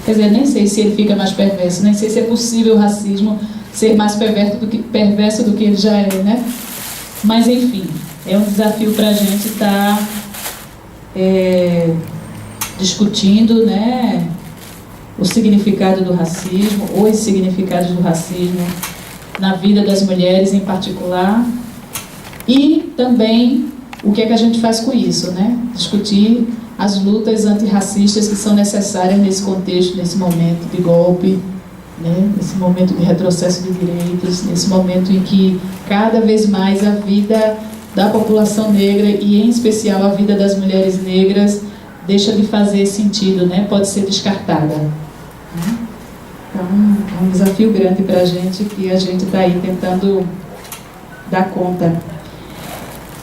Quer dizer, nem sei se ele fica mais perverso, nem sei se é possível o racismo ser mais perverso do que ele já é, né? Mas, enfim, é um desafio para a gente estar discutindo, né, o significado do racismo, os significados do racismo na vida das mulheres em particular, e também o que é que a gente faz com isso, né? Discutir as lutas antirracistas que são necessárias nesse contexto, nesse momento de golpe, né? Nesse momento de retrocesso de direitos, nesse momento em que cada vez mais a vida da população negra, e em especial a vida das mulheres negras, deixa de fazer sentido, né? Pode ser descartada. Então, é um desafio grande para a gente, que a gente está aí tentando dar conta.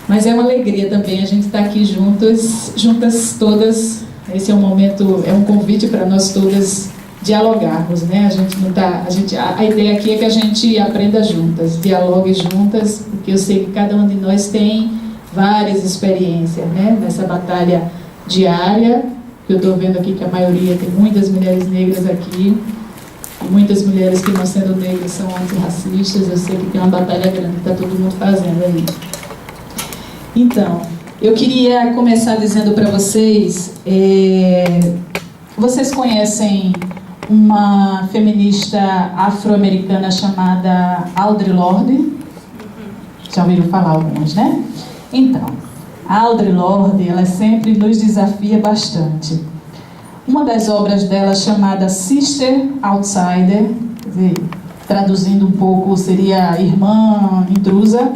Mas é uma alegria também a gente estar aqui juntas todas. Esse é um momento, é um convite para nós todas dialogarmos, né? A ideia aqui é que a gente aprenda juntas, dialogue juntas, porque eu sei que cada um de nós tem várias experiências, né? Nessa batalha diária, que eu estou vendo aqui que a maioria, tem muitas mulheres negras aqui, e muitas mulheres que não sendo negras são antirracistas. Eu sei que tem uma batalha grande que está todo mundo fazendo aí. Então, eu queria começar dizendo para vocês, vocês conhecem uma feminista afro-americana chamada Audre Lorde? Já ouviram falar alguns, né? Então, a Audre Lorde, ela sempre nos desafia bastante. Uma das obras dela, chamada Sister Outsider, quer dizer, traduzindo um pouco, seria Irmã Intrusa,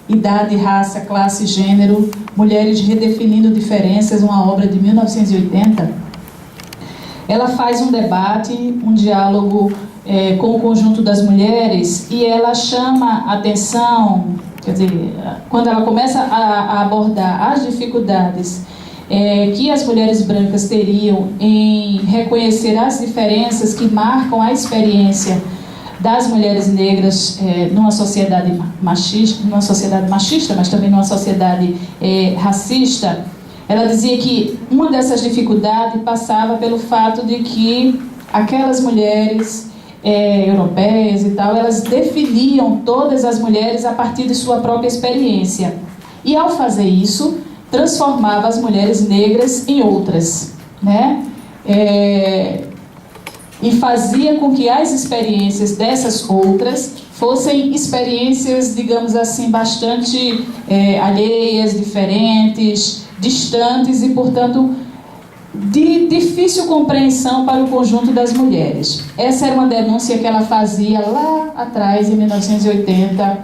Idade, Raça, Classe, Gênero, Mulheres Redefinindo Diferenças, uma obra de 1980. Ela faz um debate, um diálogo com o conjunto das mulheres, e ela chama a atenção, quer dizer, quando ela começa a abordar as dificuldades que as mulheres brancas teriam em reconhecer as diferenças que marcam a experiência das mulheres negras numa sociedade machista, mas também numa sociedade racista. Ela dizia que uma dessas dificuldades passava pelo fato de que aquelas mulheres europeias e tal, elas definiam todas as mulheres a partir de sua própria experiência. E ao fazer isso, transformava as mulheres negras em outras, né? E fazia com que as experiências dessas outras fossem experiências, digamos assim, bastante alheias, diferentes, distantes e, portanto, de difícil compreensão para o conjunto das mulheres. Essa era uma denúncia que ela fazia lá atrás, em 1980,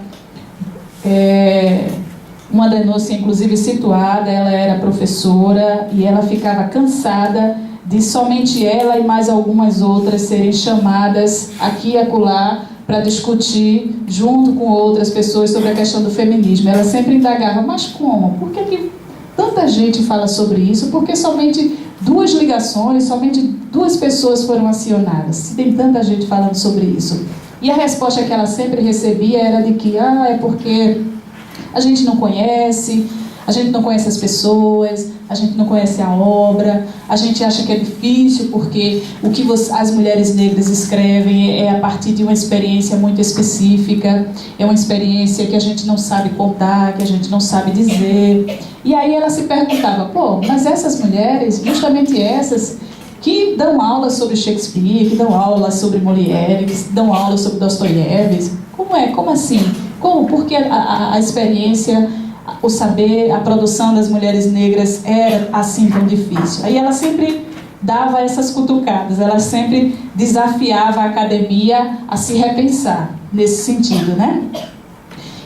uma denúncia, inclusive, situada. Ela era professora e ela ficava cansada de somente ela e mais algumas outras serem chamadas aqui e acolá para discutir, junto com outras pessoas, sobre a questão do feminismo. Ela sempre indagava, mas como? Por que tanta gente fala sobre isso? Porque somente 2 ligações, somente 2 pessoas foram acionadas, se tem tanta gente falando sobre isso. E a resposta que ela sempre recebia era de que é porque a gente não conhece as pessoas, a gente não conhece a obra, a gente acha que é difícil porque o que as mulheres negras escrevem é a partir de uma experiência muito específica, é uma experiência que a gente não sabe contar, que a gente não sabe dizer. E aí ela se perguntava, mas essas mulheres, justamente essas, que dão aula sobre Shakespeare, que dão aula sobre Molière, que dão aula sobre Dostoiévski, como assim? Por que a experiência, o saber, a produção das mulheres negras era assim tão difícil? Aí ela sempre dava essas cutucadas, ela sempre desafiava a academia a se repensar nesse sentido, né?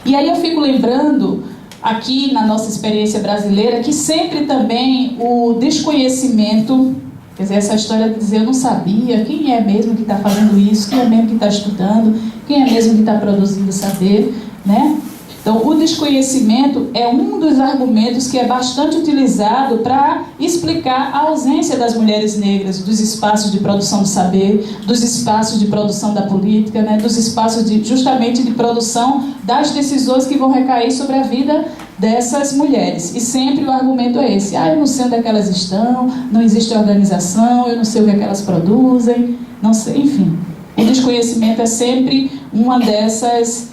E aí eu fico lembrando, aqui na nossa experiência brasileira, que sempre também o desconhecimento, quer dizer, essa história de dizer eu não sabia, quem é mesmo que está fazendo isso, quem é mesmo que está estudando, quem é mesmo que está produzindo saber, né? Então, o desconhecimento é um dos argumentos que é bastante utilizado para explicar a ausência das mulheres negras dos espaços de produção do saber, dos espaços de produção da política, né, dos espaços justamente de produção das decisões que vão recair sobre a vida dessas mulheres. E sempre o argumento é esse: eu não sei onde é que elas estão, não existe organização, eu não sei o que é que elas produzem, não sei, enfim. O desconhecimento é sempre uma dessas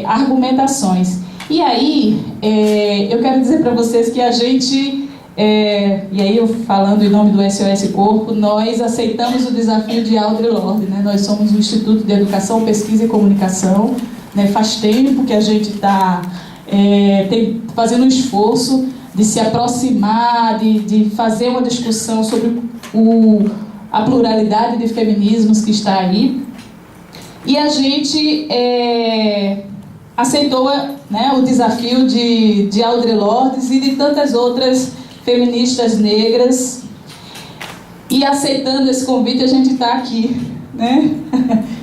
argumentações. E aí, eu quero dizer para vocês que a gente, e aí eu falando em nome do SOS Corpo, nós aceitamos o desafio de Audre Lorde, né? Nós somos o Instituto de Educação, Pesquisa e Comunicação, né? Faz tempo que a gente está fazendo um esforço de se aproximar, de fazer uma discussão sobre a pluralidade de feminismos que está aí. E a gente aceitou, né, o desafio de Audre Lorde e de tantas outras feministas negras. E aceitando esse convite, a gente está aqui, né?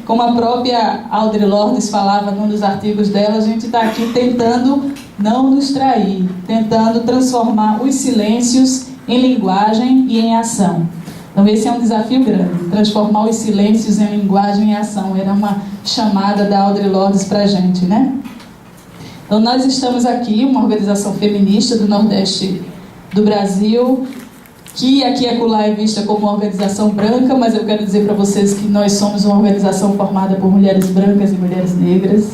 Como a própria Audre Lorde falava num dos artigos dela, a gente está aqui tentando não nos trair, tentando transformar os silêncios em linguagem e em ação. Então esse é um desafio grande, transformar os silêncios em linguagem e ação. Era uma chamada da Audre Lorde para a gente, né? Então nós estamos aqui, uma organização feminista do Nordeste do Brasil, que aqui e acolá é vista como uma organização branca, mas eu quero dizer para vocês que nós somos uma organização formada por mulheres brancas e mulheres negras.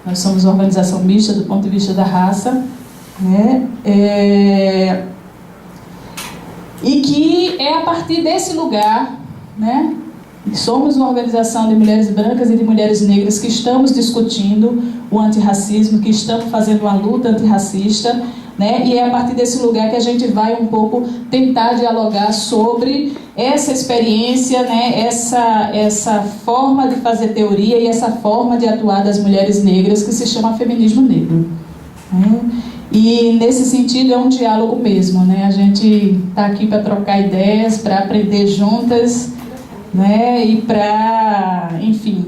Nós somos uma organização mista do ponto de vista da raça, né? E que é a partir desse lugar, né? Somos uma organização de mulheres brancas e de mulheres negras que estamos discutindo o antirracismo, que estamos fazendo uma luta antirracista, né? E é a partir desse lugar que a gente vai um pouco tentar dialogar sobre essa experiência, né? Essa forma de fazer teoria e essa forma de atuar das mulheres negras que se chama feminismo negro, né? E nesse sentido é um diálogo mesmo, né? A gente está aqui para trocar ideias, para aprender juntas, né? E para, enfim,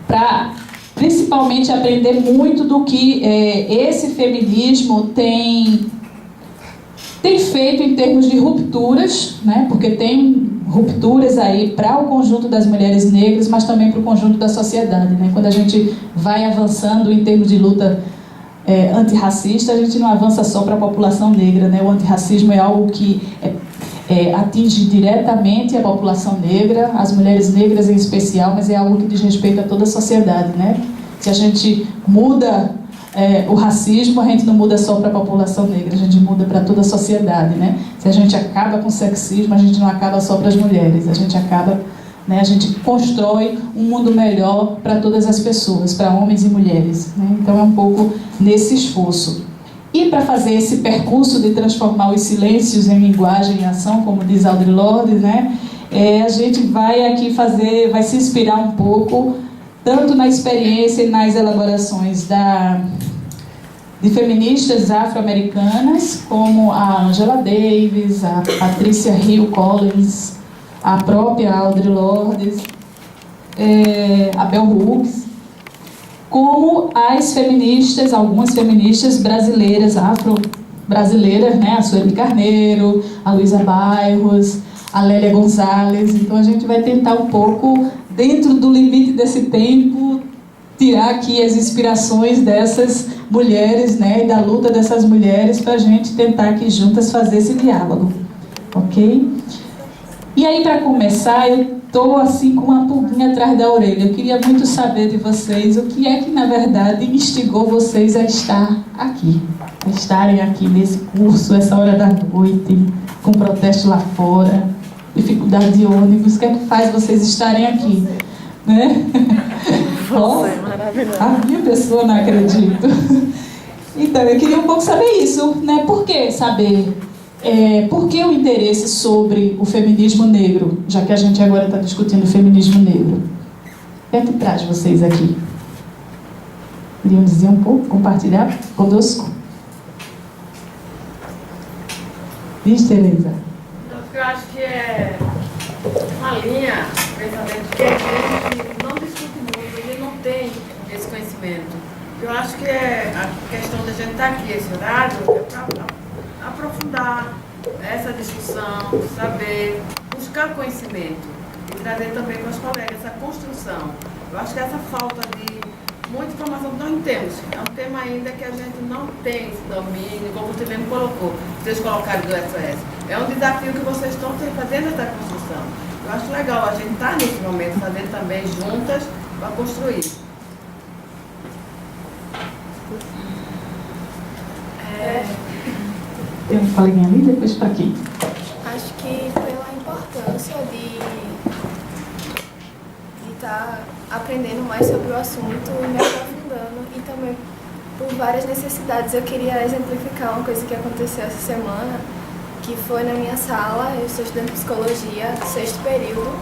para principalmente aprender muito do que esse feminismo tem feito em termos de rupturas, né? Porque tem rupturas aí para o conjunto das mulheres negras, mas também para o conjunto da sociedade, né? Quando a gente vai avançando em termos de luta antirracista, a gente não avança só para a população negra, né? O antirracismo é algo que atinge diretamente a população negra, as mulheres negras em especial, mas é algo que diz respeito a toda a sociedade, né? Se a gente muda o racismo, a gente não muda só para a população negra, a gente muda para toda a sociedade, né? Se a gente acaba com o sexismo, a gente não acaba só para as mulheres, a gente acaba, né, a gente constrói um mundo melhor para todas as pessoas, para homens e mulheres, né? Então é um pouco nesse esforço. E para fazer esse percurso de transformar os silêncios em linguagem e ação, como diz Audre Lorde, né, a gente vai aqui vai se inspirar um pouco, tanto na experiência e nas elaborações de feministas afro-americanas, como a Angela Davis, a Patricia Hill Collins, a própria Audre Lorde, a Bell Hooks, como as feministas, algumas feministas brasileiras, afro-brasileiras, né? A Sueli Carneiro, a Luísa Bairros, a Lélia Gonzalez. Então a gente vai tentar um pouco, dentro do limite desse tempo, tirar aqui as inspirações dessas mulheres, né? E da luta dessas mulheres, para a gente tentar aqui juntas fazer esse diálogo, ok? E aí, para começar, eu estou assim com uma pulguinha atrás da orelha. Eu queria muito saber de vocês o que é que, na verdade, instigou vocês a estar aqui, a estarem aqui nesse curso, essa hora da noite, com protesto lá fora, dificuldade de ônibus. O que é que faz vocês estarem aqui, né? Você é maravilhosa. A minha pessoa, não acredito. Então, eu queria um pouco saber isso, né? Por que saber? Por que o interesse sobre o feminismo negro, já que a gente agora está discutindo o feminismo negro? O que é que traz vocês aqui? Queriam dizer um pouco, compartilhar conosco? Diz, Tereza. Eu acho que é uma linha, pensamento, que a gente não discute muito, a gente não tem esse conhecimento. Eu acho que a questão da gente estar aqui, esse horário, é para aprofundar essa discussão, saber, buscar conhecimento e trazer também para os colegas essa construção. Eu acho que essa falta de muita informação que não temos. É um tema ainda que a gente não tem esse domínio, como você mesmo colocou, vocês colocaram do SOS. É um desafio que vocês estão fazendo essa construção. Eu acho legal a gente estar nesse momento, fazendo também juntas para construir. Tem um coleguinha ali, depois para aqui. Acho que pela importância de estar aprendendo mais sobre o assunto e me aprofundando, e também por várias necessidades. Eu queria exemplificar uma coisa que aconteceu essa semana, que foi na minha sala. Eu sou estudante de psicologia, 6º período,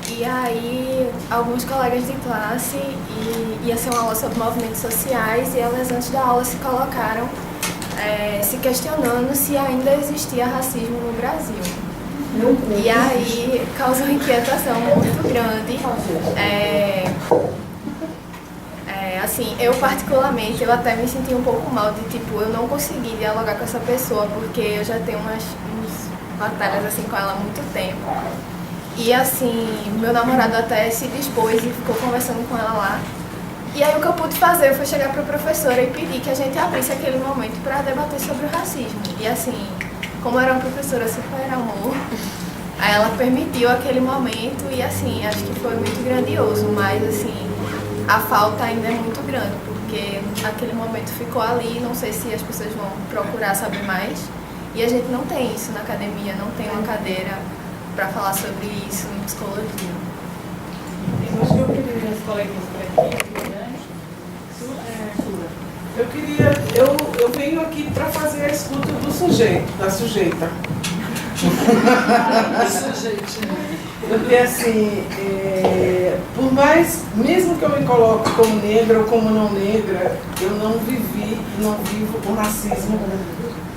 e aí alguns colegas de classe, e ia ser uma aula sobre movimentos sociais, e elas antes da aula se colocaram se questionando se ainda existia racismo no Brasil. E aí causou uma inquietação muito grande. Assim, eu particularmente, eu até me senti um pouco mal de, tipo, eu não consegui dialogar com essa pessoa, porque eu já tenho umas batalhas assim com ela há muito tempo. E assim, meu namorado até se dispôs e ficou conversando com ela lá. E aí o que eu pude fazer foi chegar para a professora e pedir que a gente abrisse aquele momento para debater sobre o racismo. E assim, como era uma professora super amor, aí ela permitiu aquele momento e assim, acho que foi muito grandioso, mas assim, a falta ainda é muito grande, porque aquele momento ficou ali, não sei se as pessoas vão procurar saber mais. E a gente não tem isso na academia, não tem uma cadeira para falar sobre isso em psicologia. Eu acho que eu queria ver os coleguinhas por aqui. Eu venho aqui para fazer a escuta do sujeito, da sujeita. Porque assim, por mais, mesmo que eu me coloque como negra ou como não negra, eu não vivi, não vivo o racismo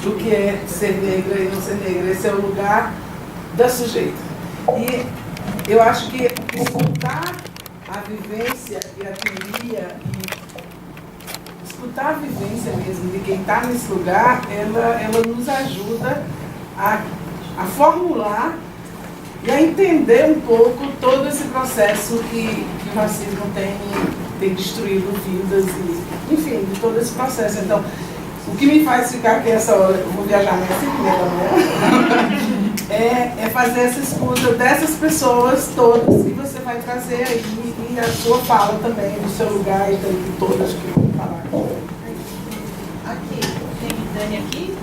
do que é ser negra e não ser negra. Esse é o lugar da sujeita. E eu acho que escutar a vivência e a teoria e escutar a vivência mesmo de quem está nesse lugar, ela nos ajuda a formular e a entender um pouco todo esse processo que o racismo tem destruído vidas, e, enfim, de todo esse processo. Então, o que me faz ficar aqui essa hora, eu vou viajar mais 5 é fazer essa escuta dessas pessoas todas que você vai trazer aí, e a sua fala também, do seu lugar e de todas que eu vou falar. Aqui, tem Dani aqui?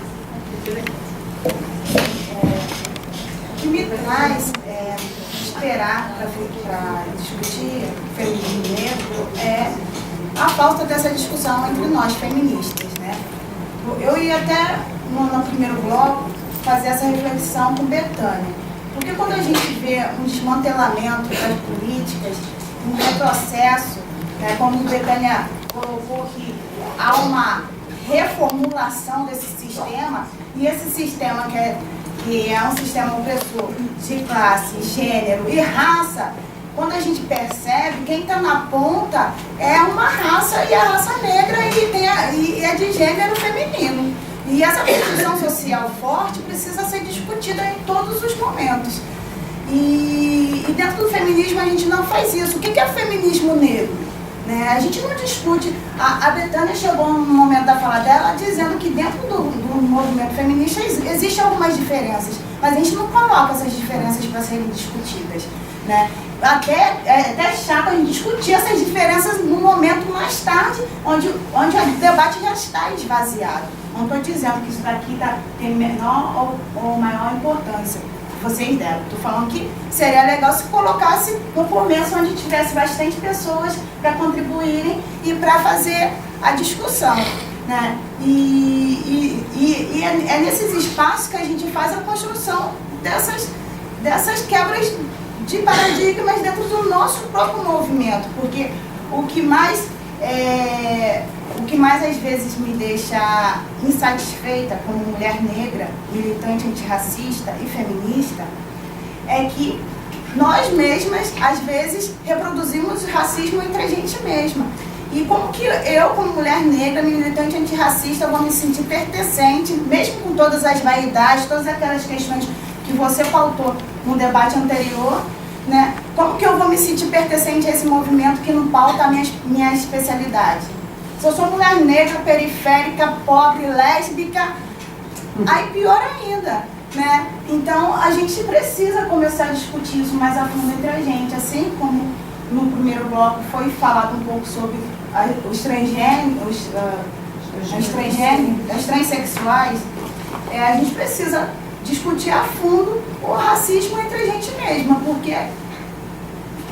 O que me traz esperar para discutir feminismo negro é a falta dessa discussão entre nós feministas, né? Eu ia até no primeiro bloco fazer essa reflexão com Betânia, porque quando a gente vê um desmantelamento das políticas, um retrocesso, né, como Betânia colocou, que há uma reformulação desse sistema, e esse sistema que é um sistema opressor de classe, gênero e raça, quando a gente percebe, quem está na ponta é uma raça, e a raça negra, e é de gênero feminino. E essa construção social forte precisa ser discutida em todos os momentos. E dentro do feminismo a gente não faz isso. O que é o feminismo negro? Né? A gente não discute. A Betânia chegou no momento da fala dela dizendo que dentro do movimento feminista existem algumas diferenças, mas a gente não coloca essas diferenças para serem discutidas. Né? É até chato a gente discutir essas diferenças num momento mais tarde, onde o debate já está esvaziado. Não estou dizendo que isso daqui tem menor ou maior importância. Vocês deram. Estou falando que seria legal se colocasse no começo, onde tivesse bastante pessoas para contribuírem e para fazer a discussão. Né? E é nesses espaços que a gente faz a construção dessas quebras de paradigmas dentro do nosso próprio movimento, porque o que mais às vezes me deixa insatisfeita como mulher negra, militante antirracista e feminista, é que nós mesmas, às vezes, reproduzimos o racismo entre a gente mesma. E como que eu, como mulher negra, militante antirracista, vou me sentir pertencente, mesmo com todas as vaidades, todas aquelas questões que você pautou no debate anterior, né? Como que eu vou me sentir pertencente a esse movimento que não pauta a minha especialidade? Se eu sou mulher negra, periférica, pobre, lésbica, aí pior ainda, né? Então a gente precisa começar a discutir isso mais a fundo entre a gente, assim como no primeiro bloco foi falado um pouco sobre os transgêneros, as transexuais. A gente precisa discutir a fundo o racismo entre a gente mesma, porque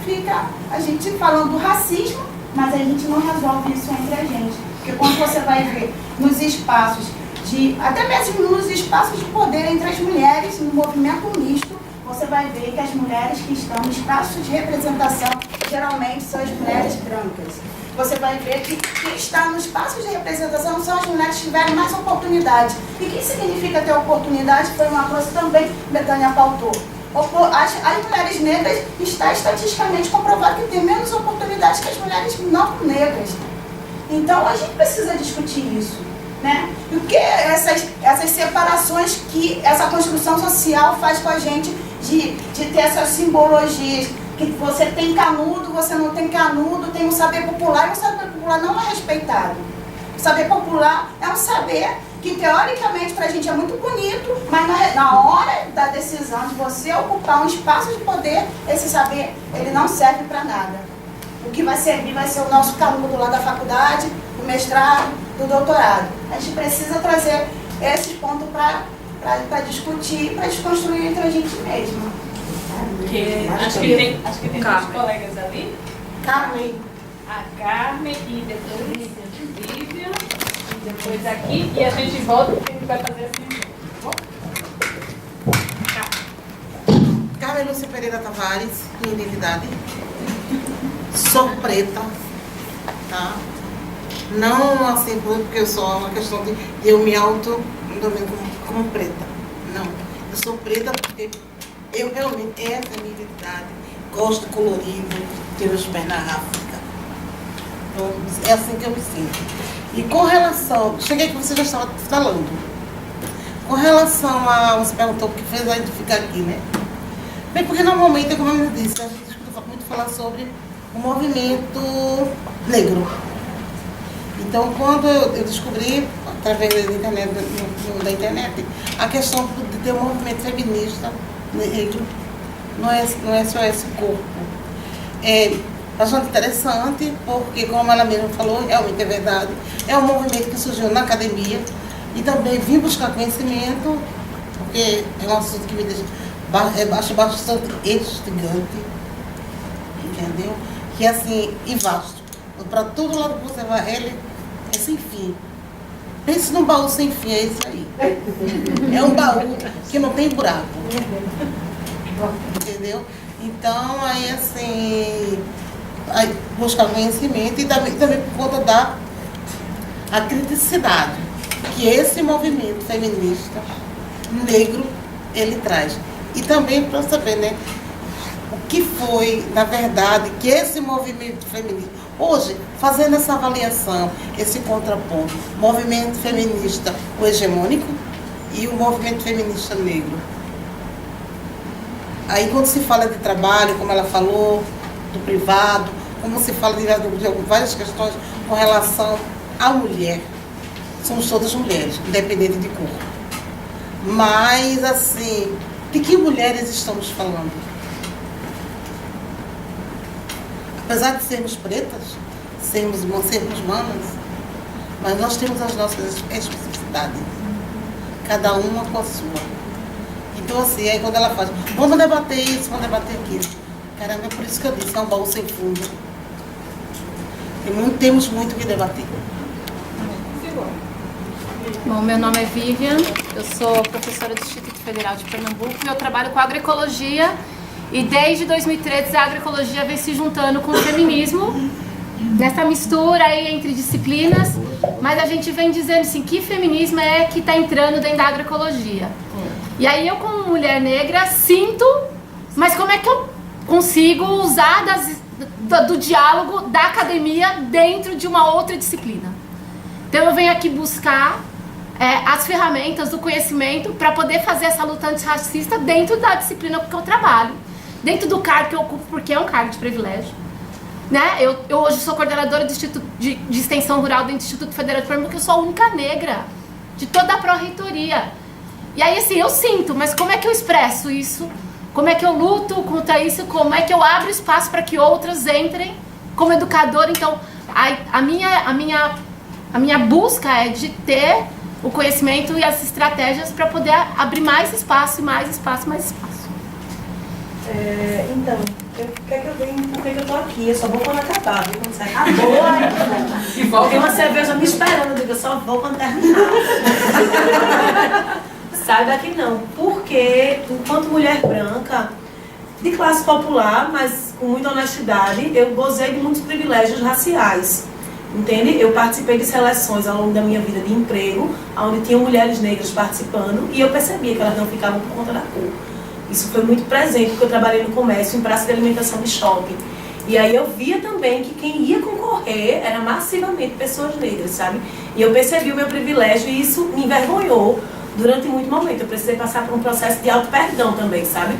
fica a gente falando do racismo, mas a gente não resolve isso entre a gente. Porque quando você vai ver nos espaços até mesmo nos espaços de poder entre as mulheres, no movimento misto, você vai ver que as mulheres que estão em espaços de representação geralmente são as mulheres brancas. Você vai ver que quem está no espaço de representação são as mulheres que tiveram mais oportunidade. E o que significa ter oportunidade? Foi uma coisa também que Betânia pautou. As mulheres negras está estatisticamente comprovado que têm menos oportunidades que as mulheres não negras. Então a gente precisa discutir isso, né? E o que essas separações que essa construção social faz com a gente de ter essas simbologias, que você tem canudo, você não tem canudo, tem um saber popular, e o saber popular não é respeitado. O saber popular é um saber que teoricamente para a gente é muito bonito, mas na hora da decisão de você ocupar um espaço de poder, esse saber ele não serve para nada. O que vai servir vai ser o nosso canudo lá da faculdade, do mestrado, do doutorado. A gente precisa trazer esses pontos para discutir, para desconstruir entre a gente mesma. Acho que tem dois colegas ali. Carmen. A Carmen e depois a Vivian. E depois aqui. E a gente volta e a gente vai fazer assim. Carmen Lúcia Pereira Tavares, minha identidade. Sou preta, tá? Não assim porque eu sou uma questão de eu me auto-domino como preta. Não. Eu sou preta porque eu realmente, essa é a minha identidade. Gosto de colorido, tenho os pés na África. Então, é assim que eu me sinto. E com relação, cheguei que você já estava falando. Com relação a, você perguntou o que fez a gente ficar aqui, né? Bem, porque normalmente, como eu disse, a gente escuta muito falar sobre o movimento negro. Então, quando eu descobri, através da internet, a questão de ter um movimento feminista negro, não é só esse corpo. É bastante interessante, porque, como ela mesma falou, realmente é verdade, é um movimento que surgiu na academia e também vim buscar conhecimento, porque é um assunto que me deixa bastante instigante, entendeu? Que é assim, e vasto. Para todo lado que você vai, ele é sem fim. Pense num baú sem fim, é isso aí. É um baú que não tem buraco. Entendeu? Então, aí assim, aí buscar conhecimento e também por conta da criticidade que esse movimento feminista negro, ele traz. E também para saber, né, o que foi, na verdade, que esse movimento feminista, hoje, fazendo essa avaliação, esse contraponto, movimento feminista, o hegemônico, e o movimento feminista negro. Aí, quando se fala de trabalho, como ela falou, do privado, como se fala de várias questões com relação à mulher, somos todas mulheres, independente de cor. Mas, assim, de que mulheres estamos falando? Apesar de sermos pretas, sermos manas, mas nós temos as nossas especificidades, cada uma com a sua. Então, assim, aí quando ela faz, vamos debater isso, vamos debater aquilo. Caramba, é por isso que eu disse, é um baú sem fundo. Temos muito o que debater. Bom, meu nome é Vivian, eu sou professora do Instituto Federal de Pernambuco e eu trabalho com agroecologia. E desde 2013 a agroecologia vem se juntando com o feminismo, nessa mistura aí entre disciplinas, mas a gente vem dizendo assim, que feminismo é que está entrando dentro da agroecologia. E aí eu, como mulher negra, sinto, mas como é que eu consigo usar do diálogo da academia dentro de uma outra disciplina? Então eu venho aqui buscar as ferramentas do conhecimento para poder fazer essa luta antirracista dentro da disciplina que eu trabalho. dentro do cargo que eu ocupo, porque é um cargo de privilégio. Né? Eu hoje sou coordenadora do Instituto de Extensão Rural do Instituto Federal de Pernambuco, eu sou a única negra de toda a pró-reitoria. E aí, assim, eu sinto, mas como é que eu expresso isso? Como é que eu luto contra isso? Como é que eu abro espaço para que outras entrem como educadora? Então, a minha busca é de ter o conhecimento e as estratégias para poder abrir mais espaço, mais espaço, mais espaço. Então, por que eu venho? Por que eu tô aqui? Eu só vou quando acabar, viu? Quando você acabou, tem uma cerveja me esperando, eu digo, eu só vou quando terminar. Sai daqui não. Porque, enquanto mulher branca, de classe popular, mas com muita honestidade, eu gozei de muitos privilégios raciais. Entende? Eu participei de seleções ao longo da minha vida de emprego, onde tinham mulheres negras participando, e eu percebia que elas não ficavam por conta da cor. Isso foi muito presente, porque eu trabalhei no comércio, em praça de alimentação de shopping. E aí eu via também que quem ia concorrer era massivamente pessoas negras, sabe? E eu percebi o meu privilégio e isso me envergonhou durante muito momento. Eu precisei passar por um processo de auto-perdão também, sabe?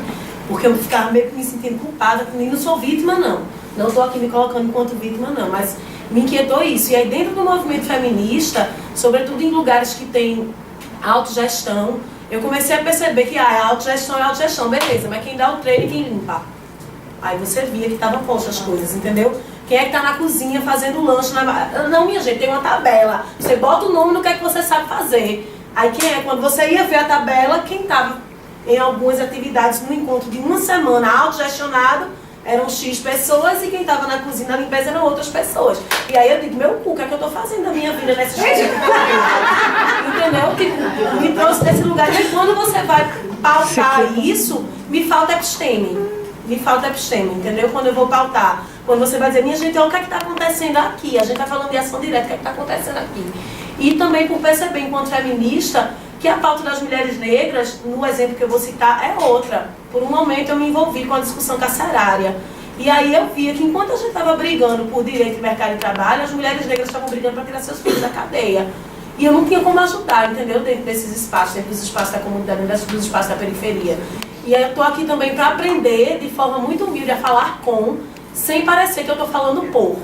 Porque eu ficava meio que me sentindo culpada, que nem não sou vítima, não. Não estou aqui me colocando enquanto vítima, não. Mas me inquietou isso. E aí dentro do movimento feminista, sobretudo em lugares que tem autogestão, eu comecei a perceber que autogestão é autogestão, beleza, mas quem dá o treino e quem limpa? Aí você via que estavam postas as coisas, entendeu? Quem é que tá na cozinha fazendo lanche? Não, minha gente, tem uma tabela. Você bota o nome no que é que você sabe fazer. Aí quem é? Quando você ia ver a tabela, quem estava em algumas atividades no encontro de uma semana autogestionado, eram X pessoas, e quem estava na cozinha, na limpeza, eram outras pessoas. E aí eu digo, meu cu, o que é que eu estou fazendo da minha vida nessa história? Entendeu? Tipo, me trouxe desse lugar. E quando você vai pautar isso, me falta episteme. Me falta episteme, entendeu? Quando eu vou pautar. Quando você vai dizer, minha gente, olha o que é que está acontecendo aqui. A gente está falando de ação direta, o que é que está acontecendo aqui. E também por perceber, enquanto feminista, que a pauta das mulheres negras, no exemplo que eu vou citar, é outra. Por um momento eu me envolvi com a discussão carcerária. E aí eu via que enquanto a gente estava brigando por direito e mercado de trabalho, as mulheres negras estavam brigando para tirar seus filhos da cadeia. E eu não tinha como ajudar, entendeu? Dentro desses espaços, dentro dos espaços da comunidade, dentro dos espaços da periferia. E aí eu estou aqui também para aprender, de forma muito humilde, a falar com, sem parecer que eu estou falando por.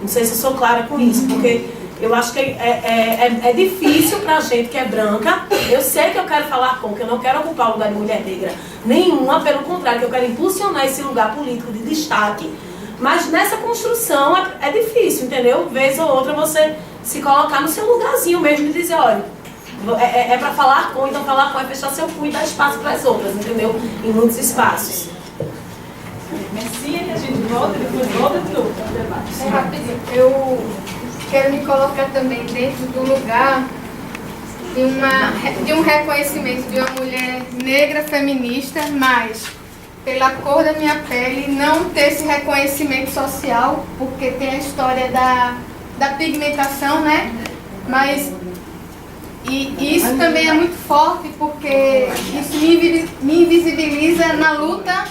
Não sei se eu sou clara com isso, porque eu acho que é difícil pra gente que é branca. Eu sei que eu quero falar com, que eu não quero ocupar o lugar de mulher negra nenhuma, pelo contrário, que eu quero impulsionar esse lugar político de destaque. Mas nessa construção é difícil, entendeu? Vez ou outra você se colocar no seu lugarzinho mesmo e dizer, olha, é pra falar com, então falar com é fechar seu cu e dar espaço para as outras, entendeu? Em muitos espaços. Merci, a gente volta, depois volta de novo para o debate. Rapidinho. Eu quero me colocar também dentro do lugar de um reconhecimento de uma mulher negra feminista, mas pela cor da minha pele não ter esse reconhecimento social, porque tem a história da pigmentação, né? Mas e isso também é muito forte, porque isso me invisibiliza na luta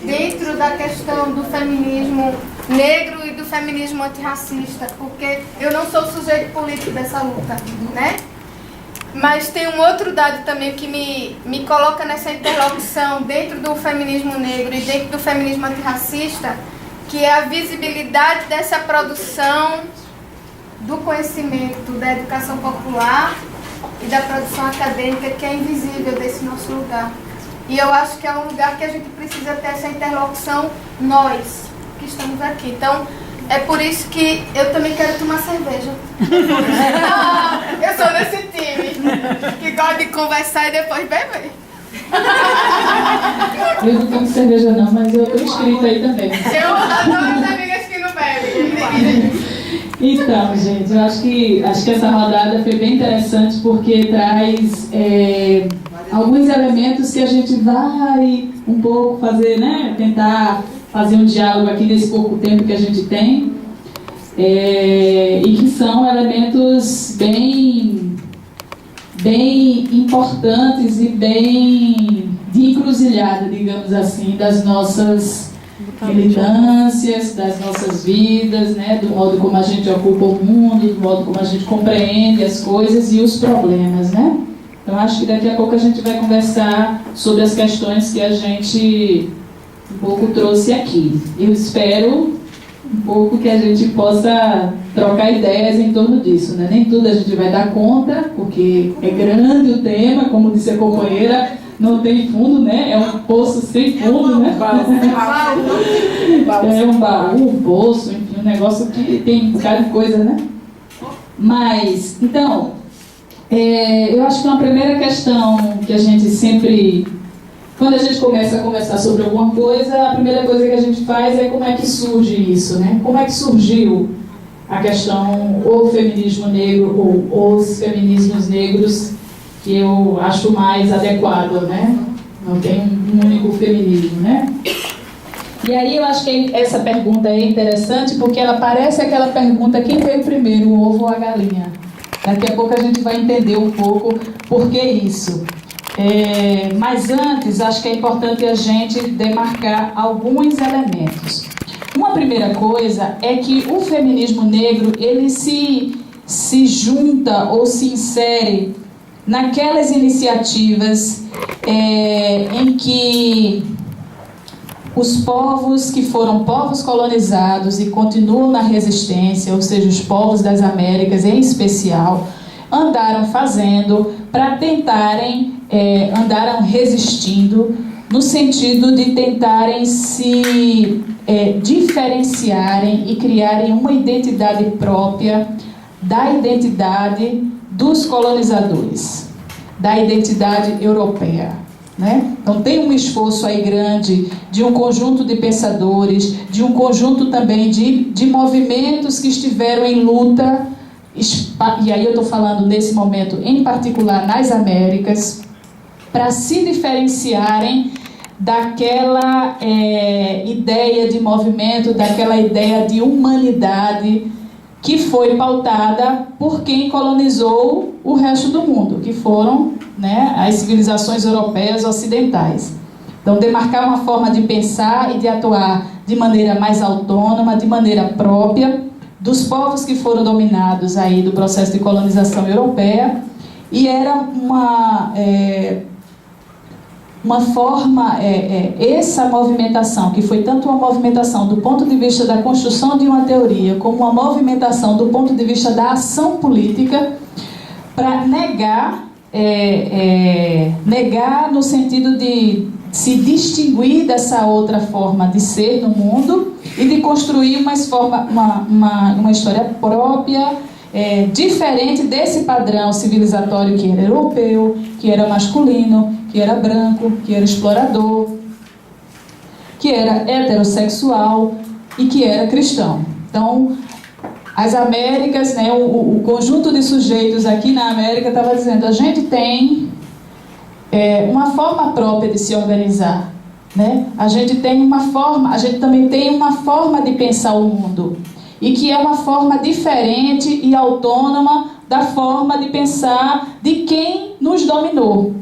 dentro da questão do feminismo negro e do feminismo antirracista, porque eu não sou sujeito político dessa luta, né? Mas tem um outro dado também que me coloca nessa interlocução dentro do feminismo negro e dentro do feminismo antirracista, que é a visibilidade dessa produção do conhecimento, da educação popular e da produção acadêmica, que é invisível desse nosso lugar. E eu acho que é um lugar que a gente precisa ter essa interlocução, nós que estamos aqui. Então, é por isso que eu também quero tomar cerveja. Eu sou desse time, que gosta de conversar e depois beber. Eu não tomo cerveja não, mas eu estou inscrita aí também. Eu adoro as amigas que não bebem. Então, gente, eu acho que essa rodada foi bem interessante porque traz alguns elementos que a gente vai um pouco fazer, né? Tentar fazer um diálogo aqui nesse pouco tempo que a gente tem, e que são elementos bem importantes e bem de encruzilhada, digamos assim, das nossas militâncias, das nossas vidas, né, do modo como a gente ocupa o mundo, do modo como a gente compreende as coisas e os problemas, né? Então acho que daqui a pouco a gente vai conversar sobre as questões que a gente um pouco trouxe aqui. Eu espero um pouco que a gente possa trocar ideias em torno disso, né? Nem tudo a gente vai dar conta, porque é grande o tema, como disse a companheira, não tem fundo, né? É um poço sem fundo, né? É um baú, um poço, enfim, um negócio que tem um bocado de coisa, né? Mas, então, eu acho que uma primeira questão que a gente sempre... Quando a gente começa a conversar sobre alguma coisa, a primeira coisa que a gente faz é como é que surge isso, né? Como é que surgiu a questão, ou o feminismo negro, ou os feminismos negros, que eu acho mais adequado, né? Não tem um único feminismo, né? E aí eu acho que essa pergunta é interessante porque ela parece aquela pergunta: quem veio primeiro, o ovo ou a galinha? Daqui a pouco a gente vai entender um pouco por que isso. Mas antes, acho que é importante a gente demarcar alguns elementos. Uma primeira coisa é que o feminismo negro, ele se junta ou se insere naquelas iniciativas em que os povos que foram povos colonizados e continuam na resistência, ou seja, os povos das Américas em especial, andaram fazendo para tentarem, andaram resistindo no sentido de tentarem se diferenciarem e criarem uma identidade própria da identidade dos colonizadores, da identidade europeia, né? Então tem um esforço aí grande de um conjunto de pensadores, de um conjunto também de movimentos que estiveram em luta, e aí eu estou falando nesse momento em particular nas Américas, para se diferenciarem daquela ideia de movimento, daquela ideia de humanidade que foi pautada por quem colonizou o resto do mundo, que foram, né, as civilizações europeias ocidentais. Então, demarcar uma forma de pensar e de atuar de maneira mais autônoma, de maneira própria, dos povos que foram dominados aí do processo de colonização europeia, e era uma forma, essa movimentação, que foi tanto uma movimentação do ponto de vista da construção de uma teoria, como uma movimentação do ponto de vista da ação política, para negar no sentido de se distinguir dessa outra forma de ser no mundo e de construir uma história própria, diferente desse padrão civilizatório que era europeu, que era masculino, que era branco, que era explorador, que era heterossexual e que era cristão. Então, as Américas, né, o conjunto de sujeitos aqui na América estava dizendo: a gente tem uma forma própria de se organizar, né? A gente também tem uma forma de pensar o mundo, e que é uma forma diferente e autônoma da forma de pensar de quem nos dominou.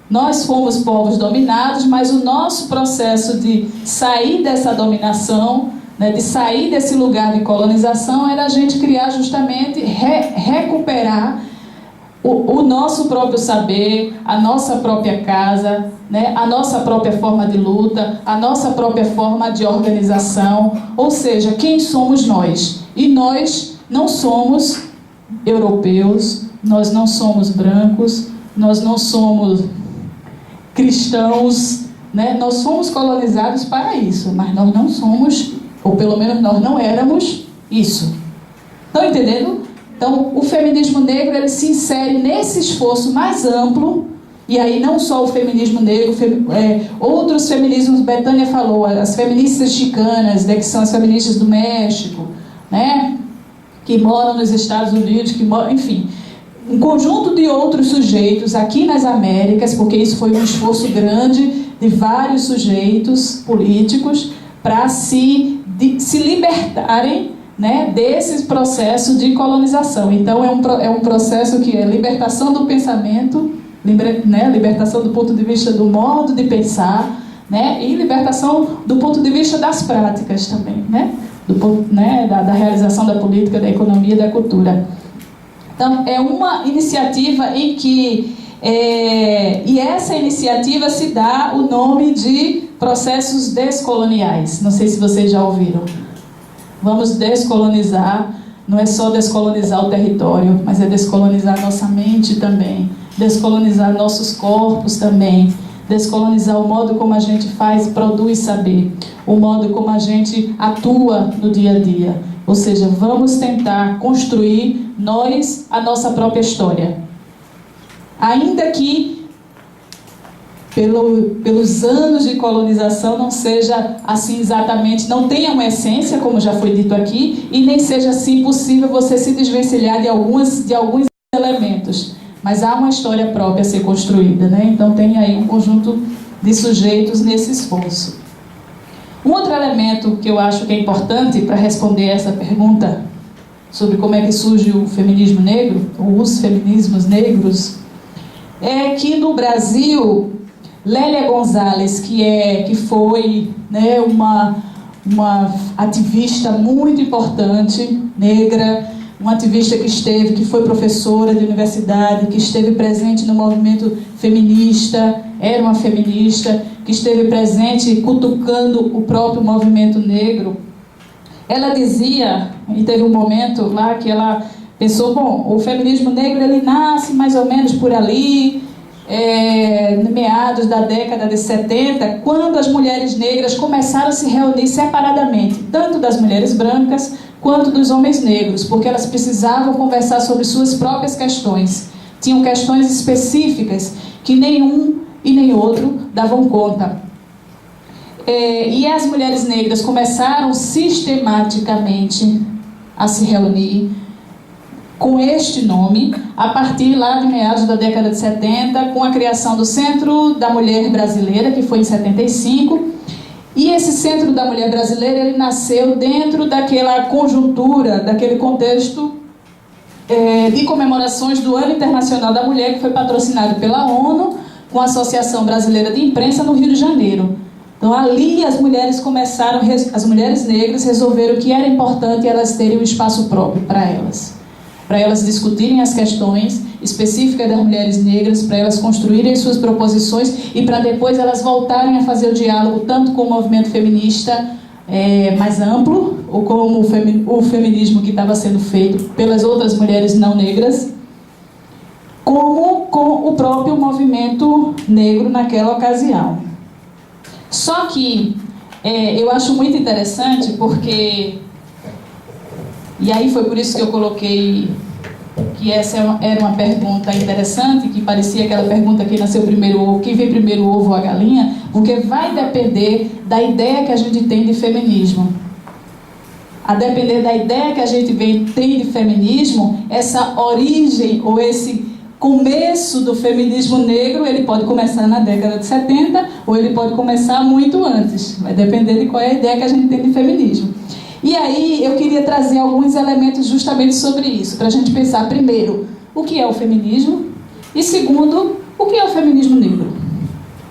Nós fomos povos dominados, mas o nosso processo de sair dessa dominação, né, de sair desse lugar de colonização, era a gente criar justamente, recuperar o nosso próprio saber, a nossa própria casa, né, a nossa própria forma de luta, a nossa própria forma de organização, ou seja, quem somos nós? E nós não somos europeus, nós não somos brancos, nós não somos cristãos, né? Nós somos colonizados para isso, mas nós não somos, ou pelo menos nós não éramos isso. Estão entendendo? Então, o feminismo negro, ele se insere nesse esforço mais amplo, e aí não só o feminismo negro, outros feminismos, Betânia falou, as feministas chicanas, né, que são as feministas do México, né, que moram nos Estados Unidos, enfim, um conjunto de outros sujeitos aqui nas Américas, porque isso foi um esforço grande de vários sujeitos políticos para se libertarem, né, desse processo de colonização. Então é um processo que é libertação do pensamento, né, libertação do ponto de vista do modo de pensar, né, e libertação do ponto de vista das práticas também, né, da realização da política, da economia e da cultura. Então é uma iniciativa em que e essa iniciativa se dá o nome de processos descoloniais. Não sei se vocês já ouviram. Vamos descolonizar, não é só descolonizar o território, mas é descolonizar nossa mente também, descolonizar nossos corpos também, descolonizar o modo como a gente faz, produz saber, o modo como a gente atua no dia a dia. Ou seja, vamos tentar construir nós a nossa própria história. Ainda que pelos anos de colonização não seja assim exatamente, não tenha uma essência, como já foi dito aqui, e nem seja assim possível você se desvencilhar de alguns elementos. Mas há uma história própria a ser construída, né? Então tem aí um conjunto de sujeitos nesse esforço. Um outro elemento que eu acho que é importante para responder essa pergunta sobre como é que surge o feminismo negro, ou os feminismos negros, é que no Brasil, Lélia Gonzalez, que foi, né, uma ativista muito importante, negra, uma ativista que foi professora de universidade, que esteve presente no movimento feminista, era uma feminista, que esteve presente cutucando o próprio movimento negro. Ela dizia, e teve um momento lá que ela pensou, bom, o feminismo negro ele nasce mais ou menos por ali, no meados da década de 70, quando as mulheres negras começaram a se reunir separadamente, tanto das mulheres brancas quanto dos homens negros, porque elas precisavam conversar sobre suas próprias questões. Tinham questões específicas que nenhum e nem outro davam conta. E as mulheres negras começaram sistematicamente a se reunir com este nome, a partir lá de meados da década de 70, com a criação do Centro da Mulher Brasileira, que foi em 75, e esse Centro da Mulher Brasileira, ele nasceu dentro daquela conjuntura, daquele contexto de comemorações do Ano Internacional da Mulher, que foi patrocinado pela ONU, com a Associação Brasileira de Imprensa, no Rio de Janeiro. Então, ali as mulheres as mulheres negras resolveram que era importante elas terem um espaço próprio para elas discutirem as questões específicas das mulheres negras, para elas construírem suas proposições e para depois elas voltarem a fazer o diálogo tanto com o movimento feminista mais amplo, ou como o feminismo que estava sendo feito pelas outras mulheres não negras, como com o próprio movimento negro naquela ocasião. Só que eu acho muito interessante porque... E aí foi por isso que eu coloquei que essa era uma pergunta interessante, que parecia aquela pergunta que nasceu primeiro ovo, quem veio primeiro o ovo ou a galinha, porque vai depender da ideia que a gente tem de feminismo. A depender da ideia que a gente tem de feminismo, essa origem ou esse começo do feminismo negro, ele pode começar na década de 70 ou ele pode começar muito antes. Vai depender de qual é a ideia que a gente tem de feminismo. E aí eu queria trazer alguns elementos justamente sobre isso, para a gente pensar, primeiro, o que é o feminismo, e segundo, o que é o feminismo negro.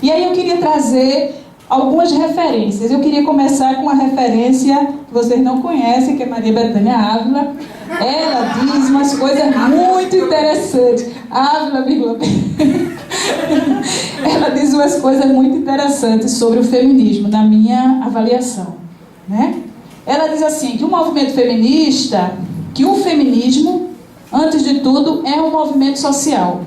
E aí eu queria trazer algumas referências. Eu queria começar com uma referência que vocês não conhecem, que é Maria Bethânia Ávila. Ela diz umas coisas muito interessantes. Ávila, vírgula. Ela diz umas coisas muito interessantes sobre o feminismo, na minha avaliação, né? Ela diz assim, que o movimento feminista, que o feminismo, antes de tudo, é um movimento social.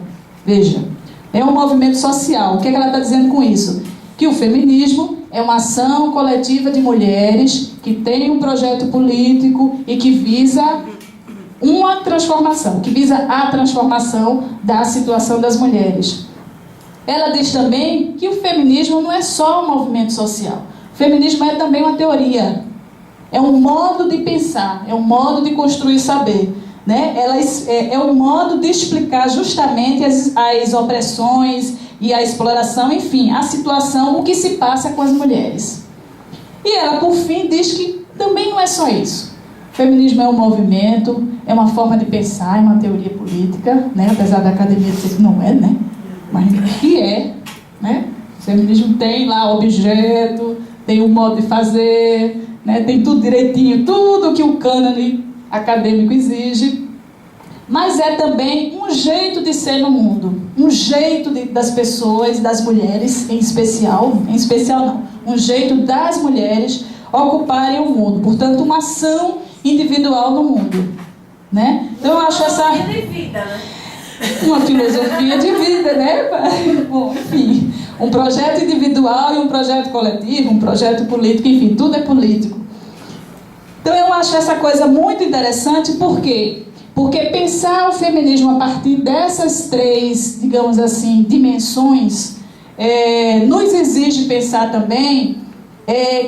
Veja, é um movimento social. O que é que ela está dizendo com isso? Que o feminismo é uma ação coletiva de mulheres que tem um projeto político e que visa uma transformação, que visa a transformação da situação das mulheres. Ela diz também que o feminismo não é só um movimento social. O feminismo é também uma teoria. É um modo de pensar, é um modo de construir saber, né? É um modo de explicar justamente as opressões e a exploração, enfim, a situação, o que se passa com as mulheres. E ela, por fim, diz que também não é só isso. O feminismo é um movimento, é uma forma de pensar, é uma teoria política, né? Apesar da academia dizer que não é, né? Mas que é, né? O feminismo tem lá objeto, tem um modo de fazer... né, tem tudo direitinho, tudo que o cânone acadêmico exige, mas é também um jeito de ser no mundo, um jeito das pessoas, das mulheres em especial não, um jeito das mulheres ocuparem o mundo. Portanto, uma ação individual no mundo, né? Então, eu acho essa... Uma filosofia de vida, né? Bom, enfim, um projeto individual e um projeto coletivo, um projeto político, enfim, tudo é político. Então eu acho essa coisa muito interessante, por quê? Porque pensar o feminismo a partir dessas três, digamos assim, dimensões, nos exige pensar também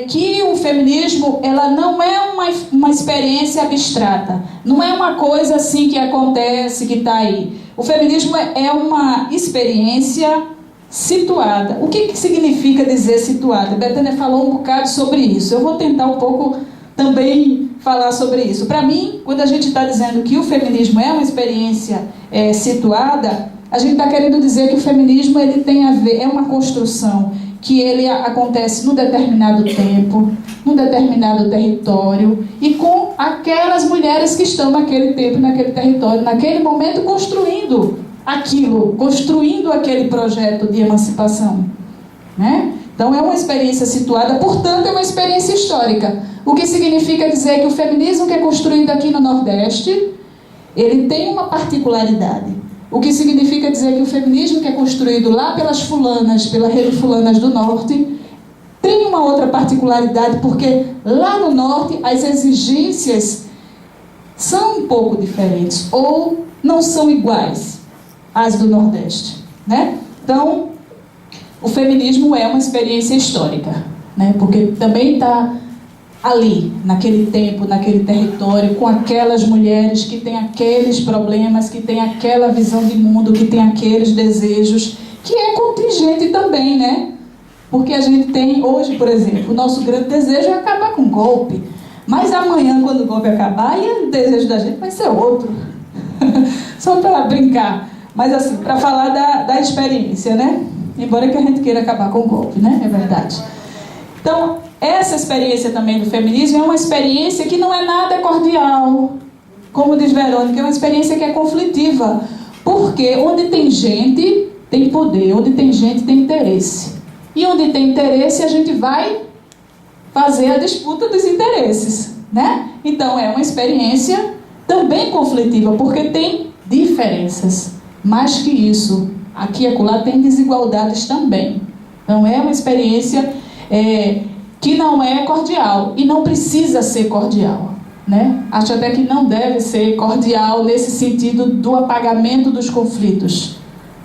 que o feminismo, ela não é uma experiência abstrata, não é uma coisa assim que acontece, que está aí. O feminismo é uma experiência situada. O que significa dizer situada? A Betânia falou um bocado sobre isso. Eu vou tentar um pouco também falar sobre isso. Para mim, quando a gente está dizendo que o feminismo é uma experiência situada, a gente está querendo dizer que o feminismo ele tem a ver, é uma construção que ele acontece num determinado tempo, num determinado território, e com aquelas mulheres que estão naquele tempo, naquele território, naquele momento, construindo aquilo, construindo aquele projeto de emancipação, né? Então é uma experiência situada, portanto é uma experiência histórica, o que significa dizer que o feminismo que é construído aqui no Nordeste, ele tem uma particularidade. O que significa dizer que o feminismo que é construído lá pelas fulanas, pela rede fulanas do Norte, tem uma outra particularidade, porque lá no Norte as exigências são um pouco diferentes, ou não são iguais às do Nordeste, né? Então, o feminismo é uma experiência histórica, né? Porque também está ali, naquele tempo, naquele território, com aquelas mulheres que têm aqueles problemas, que têm aquela visão de mundo, que têm aqueles desejos, que é contingente também, né? Porque a gente tem, hoje, por exemplo, o nosso grande desejo é acabar com o golpe. Mas amanhã, quando o golpe acabar, e o desejo da gente vai ser outro. Só para brincar. Mas assim, para falar da experiência, né? Embora que a gente queira acabar com o golpe, né? É verdade. Então, essa experiência também do feminismo é uma experiência que não é nada cordial, como diz Verônica, é uma experiência que é conflitiva, porque onde tem gente, tem poder, onde tem gente, tem interesse. E onde tem interesse, a gente vai fazer a disputa dos interesses, né? Então, é uma experiência também conflitiva, porque tem diferenças. Mais que isso, aqui e acolá tem desigualdades também. Então, é uma experiência... que não é cordial, e não precisa ser cordial, né? Acho até que não deve ser cordial nesse sentido do apagamento dos conflitos,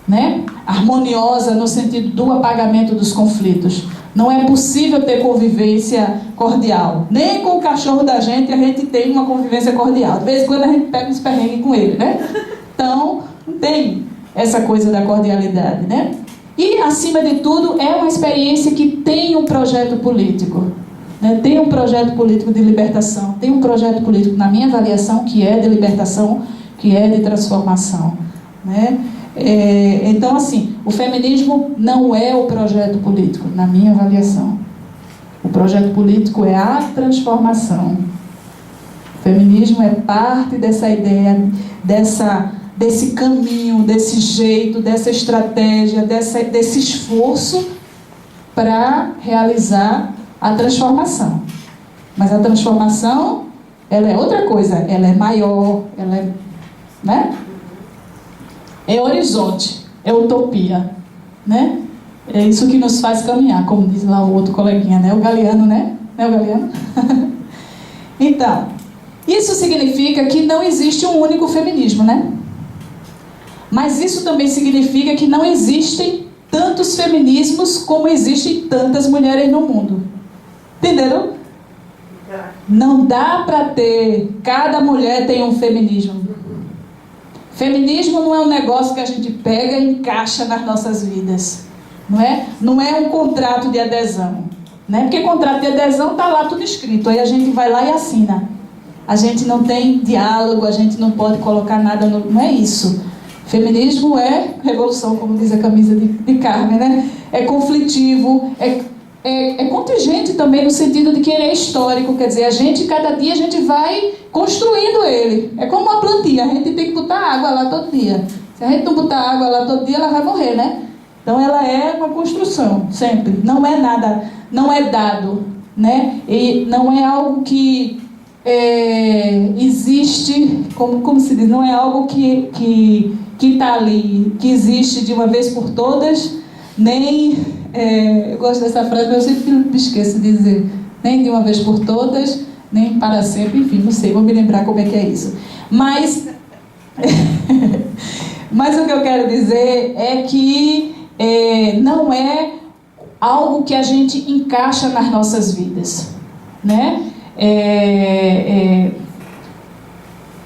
né? Harmoniosa no sentido do apagamento dos conflitos. Não é possível ter convivência cordial. Nem com o cachorro da gente a gente tem uma convivência cordial. De vez em quando a gente pega uns perrengues com ele, né? Então, não tem essa coisa da cordialidade, né? E, acima de tudo, é uma experiência que tem um projeto político, né? Tem um projeto político de libertação, tem um projeto político, na minha avaliação, que é de libertação, que é de transformação, né? Então, assim, o feminismo não é o projeto político, na minha avaliação. O projeto político é a transformação. O feminismo é parte dessa ideia, desse caminho, desse jeito, dessa estratégia, desse esforço para realizar a transformação. Mas a transformação, ela é outra coisa, ela é maior, ela é, né? É horizonte, é utopia, né? É isso que nos faz caminhar, como diz lá o outro coleguinha, né? O Galeano, né? Né, o Galeano? Então, isso significa que não existe um único feminismo, né? Mas isso também significa que não existem tantos feminismos como existem tantas mulheres no mundo. Entenderam? Não dá para ter... Cada mulher tem um feminismo. Feminismo não é um negócio que a gente pega e encaixa nas nossas vidas. Não é? Não é um contrato de adesão. Né? Porque contrato de adesão está lá tudo escrito. Aí a gente vai lá e assina. A gente não tem diálogo, a gente não pode colocar nada... Não é isso. Feminismo é revolução, como diz a camisa de Carmen, né? É conflitivo, é contingente também no sentido de que ele é histórico, quer dizer, cada dia a gente vai construindo ele. É como uma plantinha, a gente tem que botar água lá todo dia. Se a gente não botar água lá todo dia, ela vai morrer, né? Então ela é uma construção, sempre. Não é nada, não é dado, né? E não é algo que existe, como se diz, não é algo que está ali, que existe de uma vez por todas, nem, eu gosto dessa frase, mas eu sempre me esqueço de dizer, nem de uma vez por todas, nem para sempre, enfim, não sei, vou me lembrar como é que é isso. Mas o que eu quero dizer é que não é algo que a gente encaixa nas nossas vidas, né?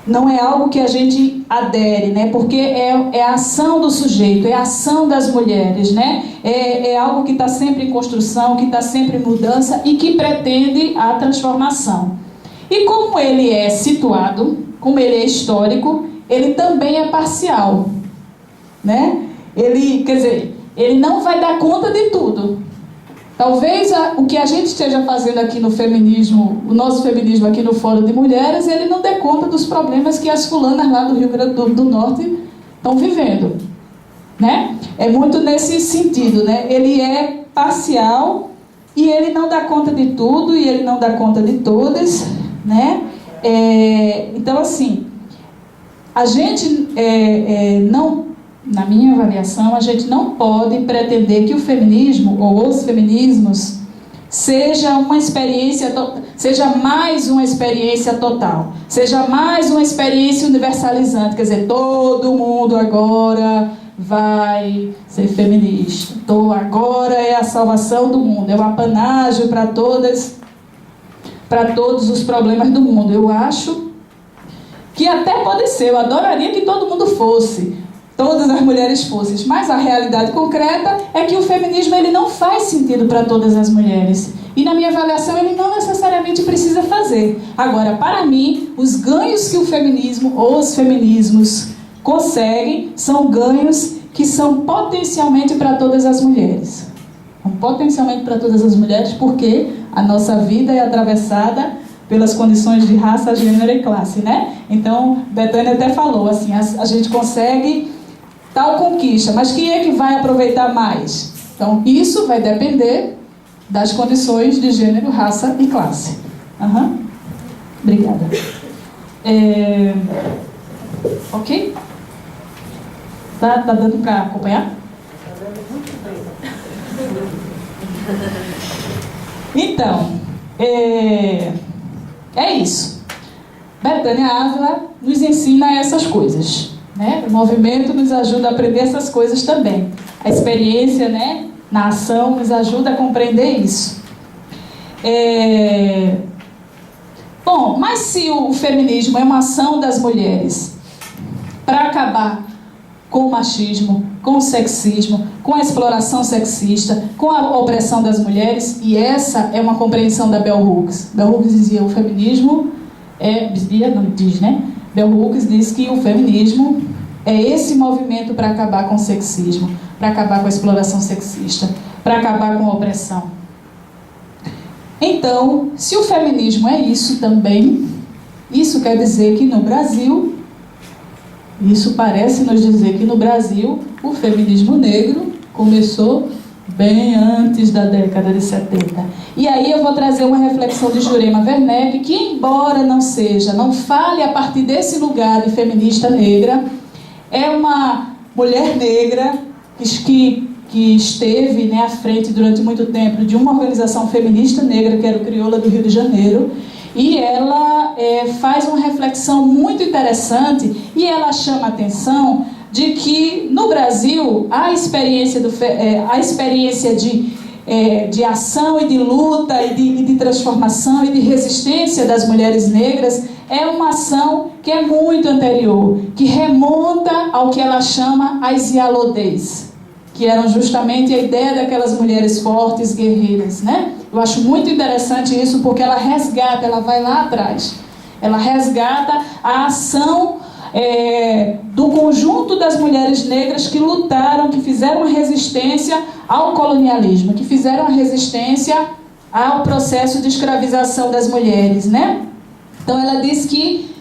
Não é algo que a gente adere, né? Porque é a ação do sujeito, é a ação das mulheres, né? É algo que está sempre em construção, que está sempre em mudança e que pretende a transformação. E como ele é situado, como ele é histórico, ele também é parcial, né? Ele não vai dar conta de tudo. Talvez o que a gente esteja fazendo aqui no feminismo, o nosso feminismo aqui no Fórum de Mulheres, ele não dê conta dos problemas que as fulanas lá do Rio Grande do Norte estão vivendo, né? É muito nesse sentido, né? Ele é parcial e ele não dá conta de tudo e ele não dá conta de todas, né? Então, assim, a gente não... Na minha avaliação, a gente não pode pretender que o feminismo ou os feminismos seja mais uma experiência total, seja mais uma experiência universalizante, quer dizer, todo mundo agora vai ser feminista, agora é a salvação do mundo, é o apanágio para todos os problemas do mundo. Eu acho que até pode ser, eu adoraria que todo mundo fosse, todas as mulheres fossem, mas a realidade concreta é que o feminismo ele não faz sentido para todas as mulheres. E na minha avaliação ele não necessariamente precisa fazer. Agora, para mim, os ganhos que o feminismo ou os feminismos conseguem são ganhos que são potencialmente para todas as mulheres. Potencialmente para todas as mulheres, porque a nossa vida é atravessada pelas condições de raça, gênero e classe, né? Então, Betânia até falou, assim, a gente consegue tal conquista, mas quem é que vai aproveitar mais? Então, isso vai depender das condições de gênero, raça e classe. Obrigada. Ok? Tá dando para acompanhar? Então, é isso. Betânia Ávila nos ensina essas coisas, né? O movimento nos ajuda a aprender essas coisas também. A experiência, né, na ação nos ajuda a compreender isso. Bom, mas se o feminismo é uma ação das mulheres para acabar com o machismo, com o sexismo, com a exploração sexista, com a opressão das mulheres, e essa é uma compreensão da Bell Hooks. Bell Hooks dizia o feminismo Bell Hooks diz que o feminismo é esse movimento para acabar com o sexismo, para acabar com a exploração sexista, para acabar com a opressão. Então, se o feminismo é isso também, isso quer dizer que no Brasil, isso parece nos dizer que no Brasil o feminismo negro começou bem antes da década de 70. E aí eu vou trazer uma reflexão de Jurema Werneck, que embora não fale a partir desse lugar de feminista negra, é uma mulher negra que esteve, né, à frente durante muito tempo de uma organização feminista negra, que era o Crioula do Rio de Janeiro, e ela faz uma reflexão muito interessante e ela chama a atenção de que no Brasil a experiência de ação e de luta e de transformação e de resistência das mulheres negras é uma ação que é muito anterior, que remonta ao que ela chama as Ialodês, que eram justamente a ideia daquelas mulheres fortes, guerreiras, né? Eu acho muito interessante isso porque ela resgata, ela vai lá atrás, ela resgata a ação do conjunto das mulheres negras que lutaram, que fizeram a resistência ao colonialismo, que fizeram a resistência ao processo de escravização das mulheres, né? Então ela diz que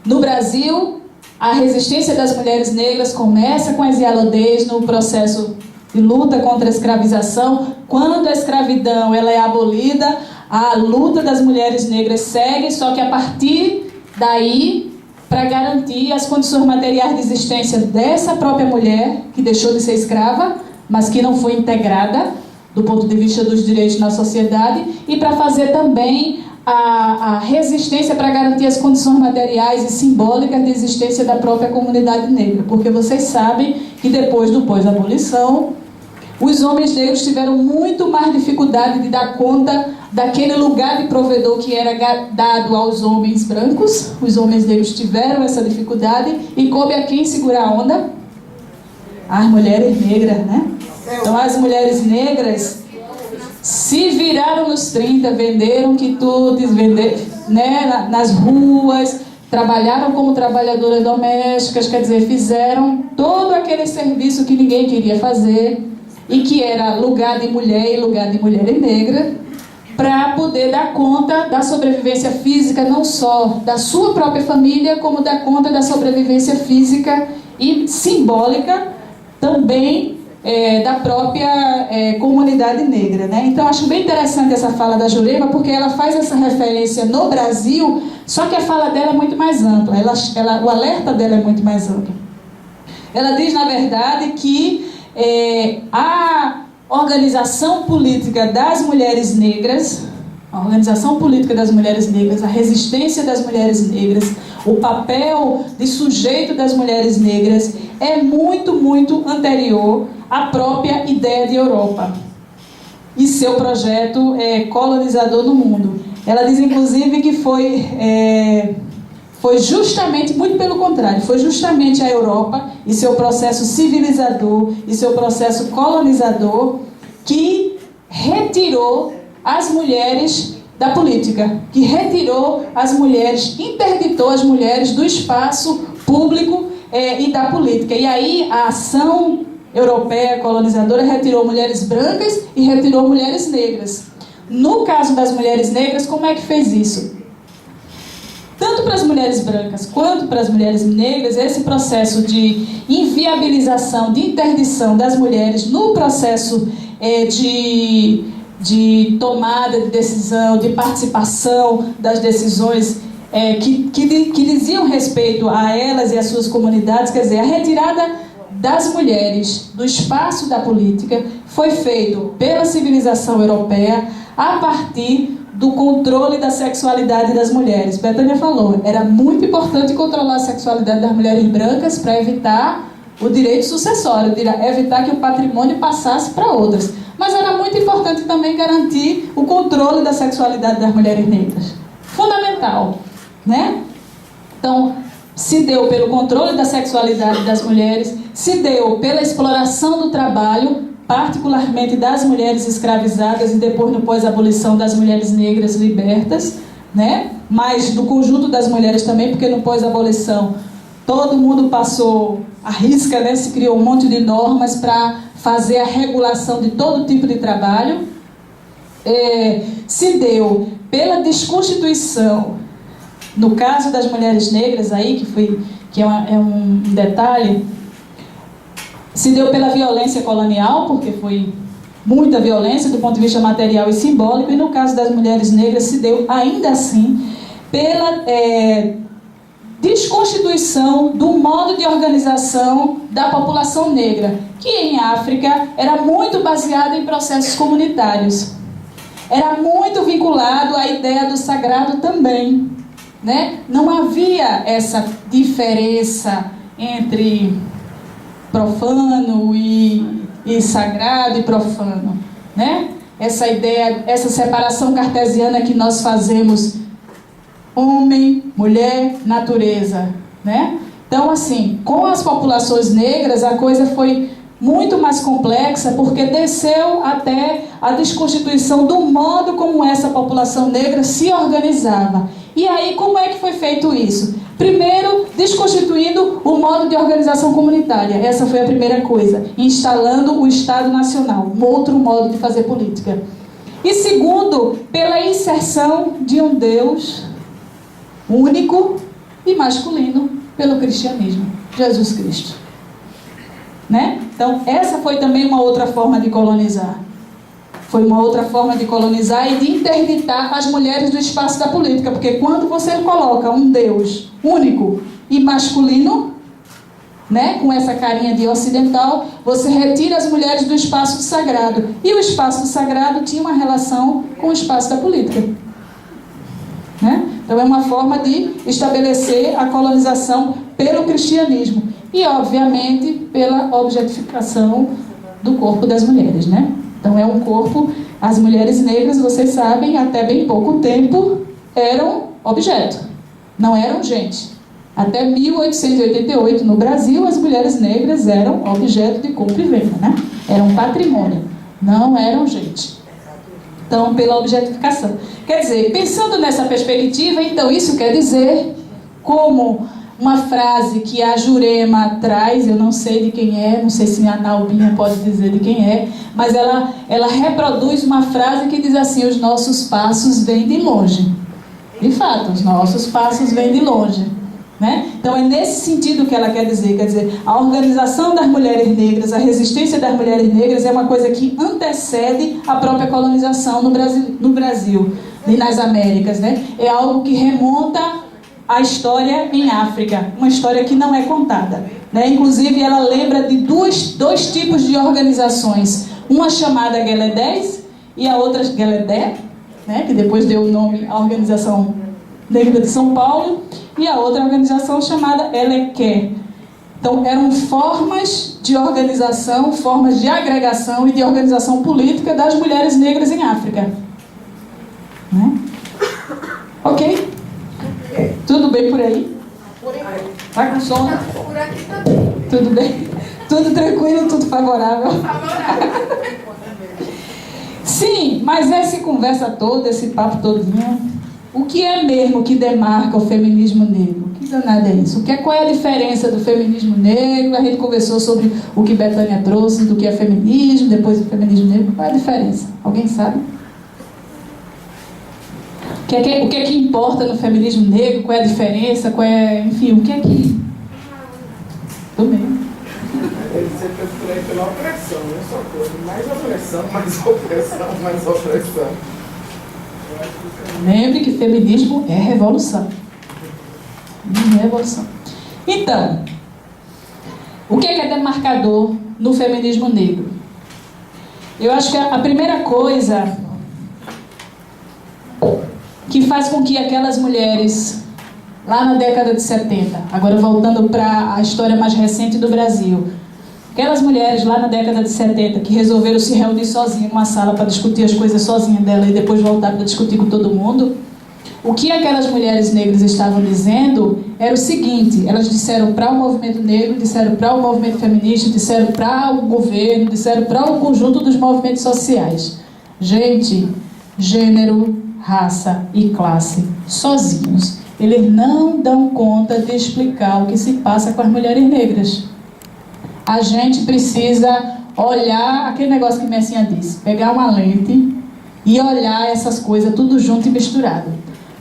no Brasil a resistência das mulheres negras começa com as Ialodês no processo de luta contra a escravização. Quando a escravidão ela é abolida, a luta das mulheres negras segue, só que a partir daí, para garantir as condições materiais de existência dessa própria mulher, que deixou de ser escrava, mas que não foi integrada do ponto de vista dos direitos na sociedade, e para fazer também a resistência para garantir as condições materiais e simbólicas de existência da própria comunidade negra. Porque vocês sabem que depois do pós-abolição, os homens negros tiveram muito mais dificuldade de dar conta daquele lugar de provedor que era dado aos homens brancos. Os homens negros tiveram essa dificuldade e coube a quem segurar a onda? As mulheres negras, né? Então as mulheres negras se viraram nos 30, venderam quitutes, né, nas ruas, trabalharam como trabalhadoras domésticas, quer dizer, fizeram todo aquele serviço que ninguém queria fazer e que era lugar de mulher e lugar de mulher negra, para poder dar conta da sobrevivência física, não só da sua própria família, como dar conta da sobrevivência física e simbólica também da própria comunidade negra, né? Então, acho bem interessante essa fala da Jurema, porque ela faz essa referência no Brasil, só que a fala dela é muito mais ampla, o alerta dela é muito mais amplo. Ela diz, na verdade, que a organização política das mulheres negras, a resistência das mulheres negras, o papel de sujeito das mulheres negras é muito, muito anterior à própria ideia de Europa e seu projeto colonizador no mundo. Ela diz, inclusive, que foi justamente, muito pelo contrário, foi justamente a Europa e seu processo civilizador e seu processo colonizador que retirou as mulheres da política, que retirou as mulheres, interditou as mulheres do espaço público e da política. E aí a ação europeia colonizadora retirou mulheres brancas e retirou mulheres negras. No caso das mulheres negras, como é que fez isso? Tanto para as mulheres brancas quanto para as mulheres negras, esse processo de inviabilização, de interdição das mulheres no processo de tomada de decisão, de participação das decisões que diziam respeito a elas e às suas comunidades, quer dizer, a retirada das mulheres do espaço da política foi feito pela civilização europeia a partir do controle da sexualidade das mulheres. Betânia falou, era muito importante controlar a sexualidade das mulheres brancas para evitar o direito sucessório, evitar que o patrimônio passasse para outras. Mas era muito importante também garantir o controle da sexualidade das mulheres negras. Fundamental, né? Então, se deu pelo controle da sexualidade das mulheres, se deu pela exploração do trabalho, particularmente das mulheres escravizadas e depois no pós-abolição das mulheres negras libertas, né? Mas do conjunto das mulheres também, porque no pós-abolição todo mundo passou a risca, né? Se criou um monte de normas para fazer a regulação de todo tipo de trabalho. Se deu pela desconstituição, no caso das mulheres negras aí, que é um detalhe, se deu pela violência colonial, porque foi muita violência do ponto de vista material e simbólico, e no caso das mulheres negras se deu ainda assim pela desconstituição do modo de organização da população negra, que em África era muito baseada em processos comunitários. Era muito vinculado à ideia do sagrado também, né? Não havia essa diferença entre profano e sagrado e profano, né? Essa ideia, essa separação cartesiana que nós fazemos homem, mulher, natureza, né? Então, assim, com as populações negras a coisa foi muito mais complexa, porque desceu até a desconstituição do modo como essa população negra se organizava. E aí, como é que foi feito isso? Primeiro, desconstituindo o modo de organização comunitária. Essa foi a primeira coisa. Instalando o Estado Nacional, um outro modo de fazer política. E segundo, pela inserção de um Deus único e masculino pelo cristianismo, Jesus Cristo. Né? Então, essa foi também uma outra forma de colonizar. Foi uma outra forma de colonizar e de interditar as mulheres do espaço da política. Porque quando você coloca um Deus único e masculino, né, com essa carinha de ocidental, você retira as mulheres do espaço sagrado. E o espaço sagrado tinha uma relação com o espaço da política. Né? Então é uma forma de estabelecer a colonização pelo cristianismo. E, obviamente, pela objetificação do corpo das mulheres, né? Então é um corpo, as mulheres negras, vocês sabem, até bem pouco tempo eram objeto, não eram gente. Até 1888, no Brasil, as mulheres negras eram objeto de compra e venda, né? Eram patrimônio, não eram gente. Então, pela objetificação. Quer dizer, pensando nessa perspectiva, então isso quer dizer, como uma frase que a Jurema traz, eu não sei de quem é, não sei se a Nalbinha pode dizer de quem é, mas ela reproduz uma frase que diz assim: os nossos passos vêm de longe. De fato, os nossos passos vêm de longe. Né? Então é nesse sentido que ela quer dizer, a organização das mulheres negras, a resistência das mulheres negras é uma coisa que antecede a própria colonização no Brasil e nas Américas, né? É algo que remonta à história em África, uma história que não é contada, né? Inclusive ela lembra de dois tipos de organizações, uma chamada Gueledés e a outra Gueledé, né? Que depois deu o nome à Organização Negra de São Paulo, e a outra organização chamada Elequé. Então, eram formas de organização, formas de agregação e de organização política das mulheres negras em África. Né? Ok? Tudo bem por aí? Tá com sono? Por aqui também. Tudo bem? Tudo tranquilo, tudo favorável? Favorável. Sim, mas essa conversa toda, esse papo todinho, o que é mesmo que demarca o feminismo negro? Que danado é isso? Qual é a diferença do feminismo negro? A gente conversou sobre o que Betânia trouxe, do que é feminismo, depois do feminismo negro. Qual é a diferença? Alguém sabe? O que é que importa no feminismo negro? Qual é a diferença? Enfim, o que é que... Tudo bem. Ele sempre é pela opressão, não é só coisa. Mais opressão, mais opressão, mais opressão. Lembre que feminismo é revolução. Revolução. Então, o que é demarcador no feminismo negro? Eu acho que a primeira coisa que faz com que aquelas mulheres, lá na década de 70, agora voltando para a história mais recente do Brasil, aquelas mulheres lá na década de 70 que resolveram se reunir sozinhas numa sala para discutir as coisas sozinhas dela e depois voltar para discutir com todo mundo, o que aquelas mulheres negras estavam dizendo era o seguinte: elas disseram para o movimento negro, disseram para o movimento feminista, disseram para o governo, disseram para o conjunto dos movimentos sociais: gente, gênero, raça e classe sozinhos, eles não dão conta de explicar o que se passa com as mulheres negras. A gente precisa olhar aquele negócio que Messinha disse, pegar uma lente e olhar essas coisas tudo junto e misturado.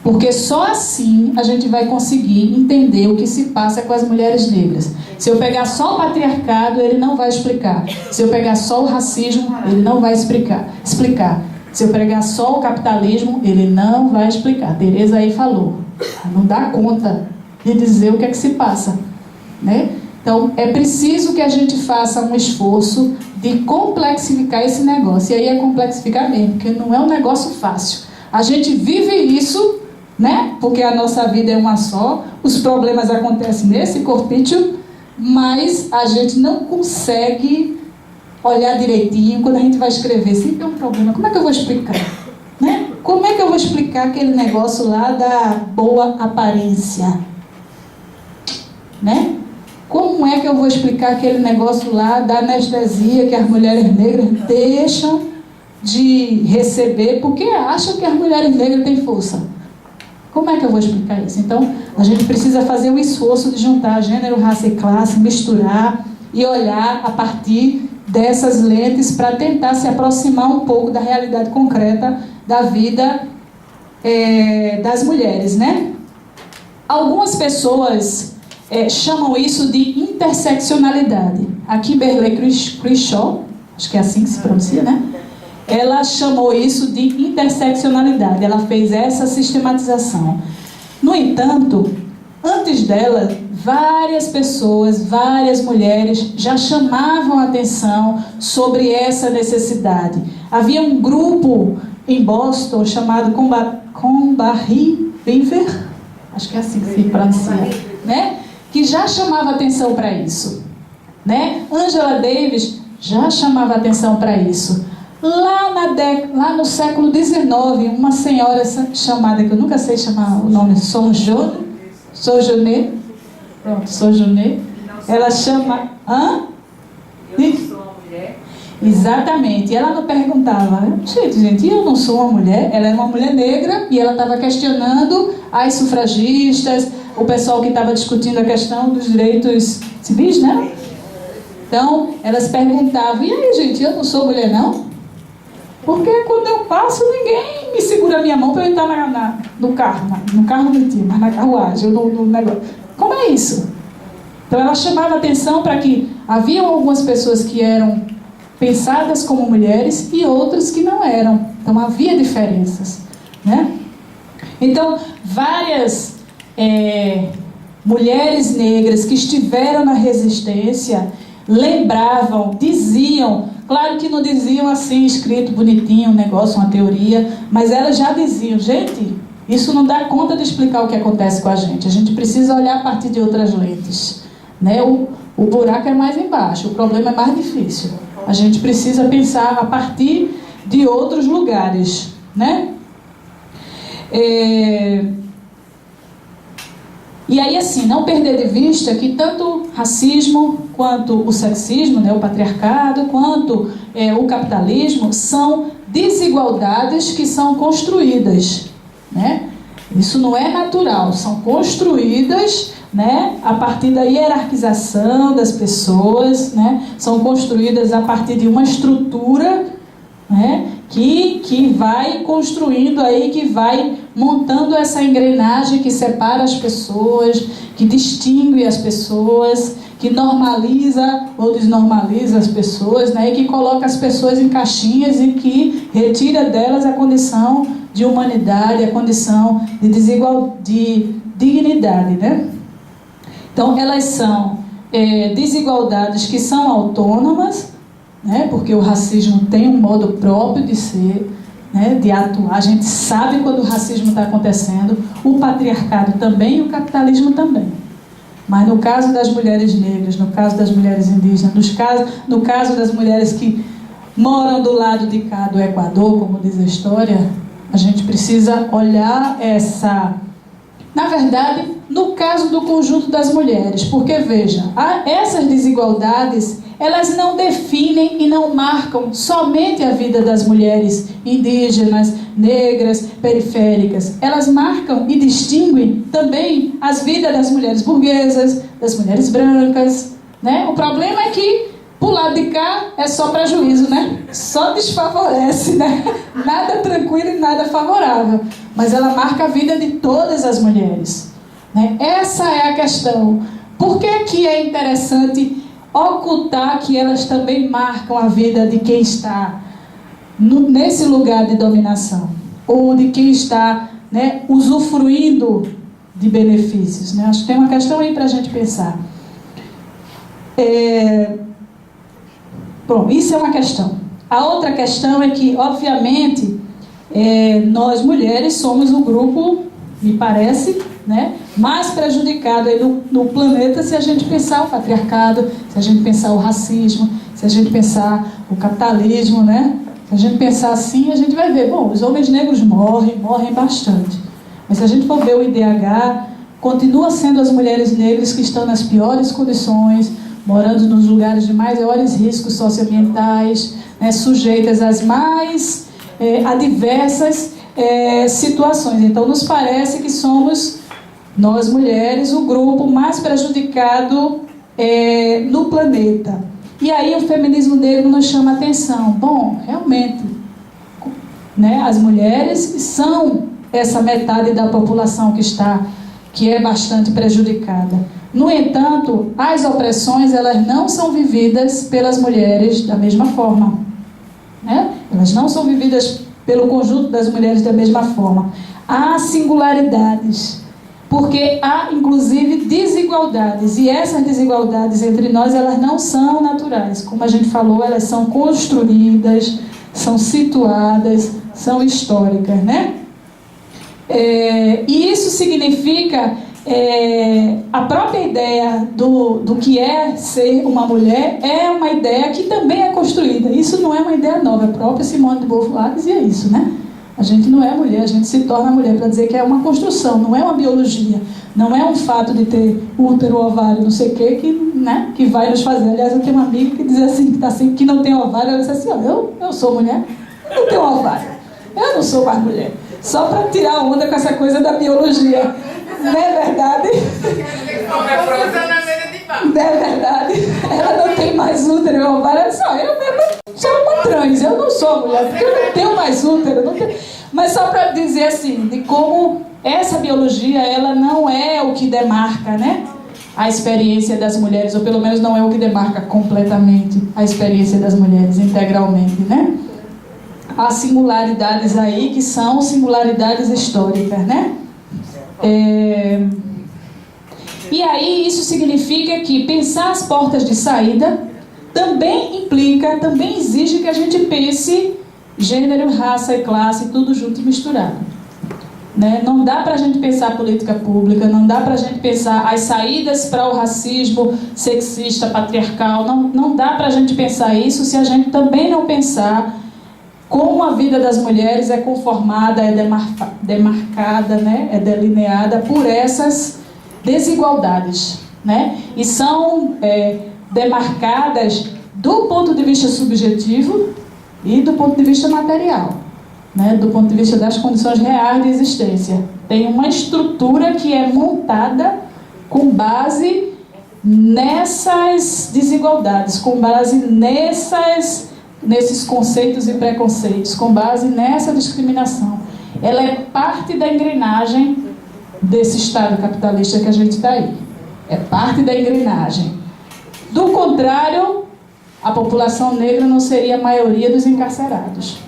Porque só assim a gente vai conseguir entender o que se passa com as mulheres negras. Se eu pegar só o patriarcado, ele não vai explicar. Se eu pegar só o racismo, ele não vai explicar. Se eu pegar só o capitalismo, ele não vai explicar. Tereza aí falou. Não dá conta de dizer o que é que se passa, né? Então, é preciso que a gente faça um esforço de complexificar esse negócio. E aí é complexificar mesmo, porque não é um negócio fácil. A gente vive isso, né? Porque a nossa vida é uma só, os problemas acontecem nesse corpício, mas a gente não consegue olhar direitinho. Quando a gente vai escrever, sempre é um problema. Como é que eu vou explicar? Né? Como é que eu vou explicar aquele negócio lá da boa aparência? Né? Como é que eu vou explicar aquele negócio lá da anestesia que as mulheres negras deixam de receber porque acham que as mulheres negras têm força? Como é que eu vou explicar isso? Então, a gente precisa fazer o esforço de juntar gênero, raça e classe, misturar e olhar a partir dessas lentes para tentar se aproximar um pouco da realidade concreta da vida das mulheres, né? Algumas pessoas chamam isso de interseccionalidade. A Kimberly Crenshaw, acho que é assim que se pronuncia, né? Ela chamou isso de interseccionalidade, ela fez essa sistematização. No entanto, antes dela, várias pessoas, várias mulheres já chamavam atenção sobre essa necessidade. Havia um grupo em Boston chamado Combahee River, acho que é assim que se pronuncia, né? Que já chamava atenção para isso, né? Angela Davis já chamava atenção para isso. Lá no século XIX, uma senhora chamada, que eu nunca sei chamar o nome, Sojourner, ela chama... Hã? Eu não sou uma mulher. Exatamente, e ela não perguntava, gente, eu não sou uma mulher, ela era uma mulher negra e ela estava questionando as sufragistas, o pessoal que estava discutindo a questão dos direitos civis, né? Então, elas perguntavam, e aí, gente, eu não sou mulher, não? Porque quando eu passo, ninguém me segura a minha mão para eu entrar no carro. No carro não tinha, mas na carruagem, no negócio. Como é isso? Então, ela chamava atenção para que haviam algumas pessoas que eram pensadas como mulheres e outras que não eram. Então, havia diferenças, né? Então, várias mulheres negras que estiveram na resistência lembravam, diziam, claro que não diziam assim, escrito bonitinho, um negócio, uma teoria, mas elas já diziam, gente, isso não dá conta de explicar o que acontece com a gente precisa olhar a partir de outras lentes, né? O buraco é mais embaixo, o problema é mais difícil, a gente precisa pensar a partir de outros lugares, né? E aí, assim, não perder de vista que tanto o racismo, quanto o sexismo, né, o patriarcado, quanto o capitalismo, são desigualdades que são construídas, né? Isso não é natural, são construídas, né, a partir da hierarquização das pessoas, né? São construídas a partir de uma estrutura, né, que vai construindo aí, que vai montando essa engrenagem que separa as pessoas, que distingue as pessoas, que normaliza ou desnormaliza as pessoas, né, e que coloca as pessoas em caixinhas e que retira delas a condição de humanidade, a condição de dignidade, né? Então, elas são desigualdades que são autônomas, né, porque o racismo tem um modo próprio de ser, né, de atuar. A gente sabe quando o racismo está acontecendo, o patriarcado também e o capitalismo também. Mas no caso das mulheres negras, no caso das mulheres indígenas, no caso das mulheres que moram do lado de cá do Equador, como diz a história, a gente precisa olhar essa... Na verdade, no caso do conjunto das mulheres, porque, veja, essas desigualdades, elas não definem e não marcam somente a vida das mulheres indígenas, negras, periféricas. Elas marcam e distinguem também as vidas das mulheres burguesas, das mulheres brancas, né? O problema é que, pro lado de cá, é só prejuízo, né? Só desfavorece, né? Nada tranquilo e nada favorável. Mas ela marca a vida de todas as mulheres, né? Essa é a questão. Por que que é interessante ocultar que elas também marcam a vida de quem está nesse lugar de dominação? Ou de quem está, né, usufruindo de benefícios, né? Acho que tem uma questão aí para a gente pensar. Bom, isso é uma questão. A outra questão é que, obviamente, nós mulheres somos o grupo, me parece, né, mais prejudicado aí no planeta se a gente pensar o patriarcado, se a gente pensar o racismo, se a gente pensar o capitalismo, né? Se a gente pensar assim, a gente vai ver, bom, os homens negros morrem bastante. Mas se a gente for ver o IDH, continua sendo as mulheres negras que estão nas piores condições, morando nos lugares de maiores riscos socioambientais, né, sujeitas às mais adversas situações. Então, nos parece que somos, nós mulheres, o grupo mais prejudicado no planeta. E aí o feminismo negro nos chama a atenção. Bom, realmente, né, as mulheres são essa metade da população que é bastante prejudicada. No entanto, as opressões, elas não são vividas pelas mulheres da mesma forma, né? Elas não são vividas pelo conjunto das mulheres da mesma forma. Há singularidades, porque há, inclusive, desigualdades. E essas desigualdades entre nós, elas não são naturais. Como a gente falou, elas são construídas, são situadas, são históricas, né? E isso significa... a própria ideia do que é ser uma mulher é uma ideia que também é construída. Isso não é uma ideia nova, a própria Simone de Beauvoir dizia isso, né? A gente não é mulher, a gente se torna mulher para dizer que é uma construção, não é uma biologia, não é um fato de ter útero, ovário, não sei o que, né, que vai nos fazer. Aliás, eu tenho uma amiga que diz assim, que, tá assim, que não tem ovário, ela diz assim, eu sou mulher, eu não tenho ovário, eu não sou mais mulher. Só para tirar onda com essa coisa da biologia. Não é verdade? Não é verdade? Ela não tem mais útero e ovário. Ela só, eu mesmo sou uma trans, eu não sou mulher, porque eu não tenho mais útero. Não tenho... Mas só para dizer assim, de como essa biologia, ela não é o que demarca, né, a experiência das mulheres, ou pelo menos não é o que demarca completamente a experiência das mulheres, integralmente, né? Há singularidades aí que são singularidades históricas, né? E aí isso significa que pensar as portas de saída também implica, também exige que a gente pense gênero, raça e classe, tudo junto e misturado, né? Não dá para a gente pensar política pública, não dá para a gente pensar as saídas para o racismo sexista, patriarcal, não dá para a gente pensar isso se a gente também não pensar como a vida das mulheres é conformada, é demarcada, né? É delineada por essas desigualdades, né? E são demarcadas do ponto de vista subjetivo e do ponto de vista material, né? Do ponto de vista das condições reais de existência. Tem uma estrutura que é montada com base nessas desigualdades, com base nesses conceitos e preconceitos, com base nessa discriminação. Ela é parte da engrenagem desse Estado capitalista que a gente está aí. É parte da engrenagem. Do contrário, a população negra não seria a maioria dos encarcerados.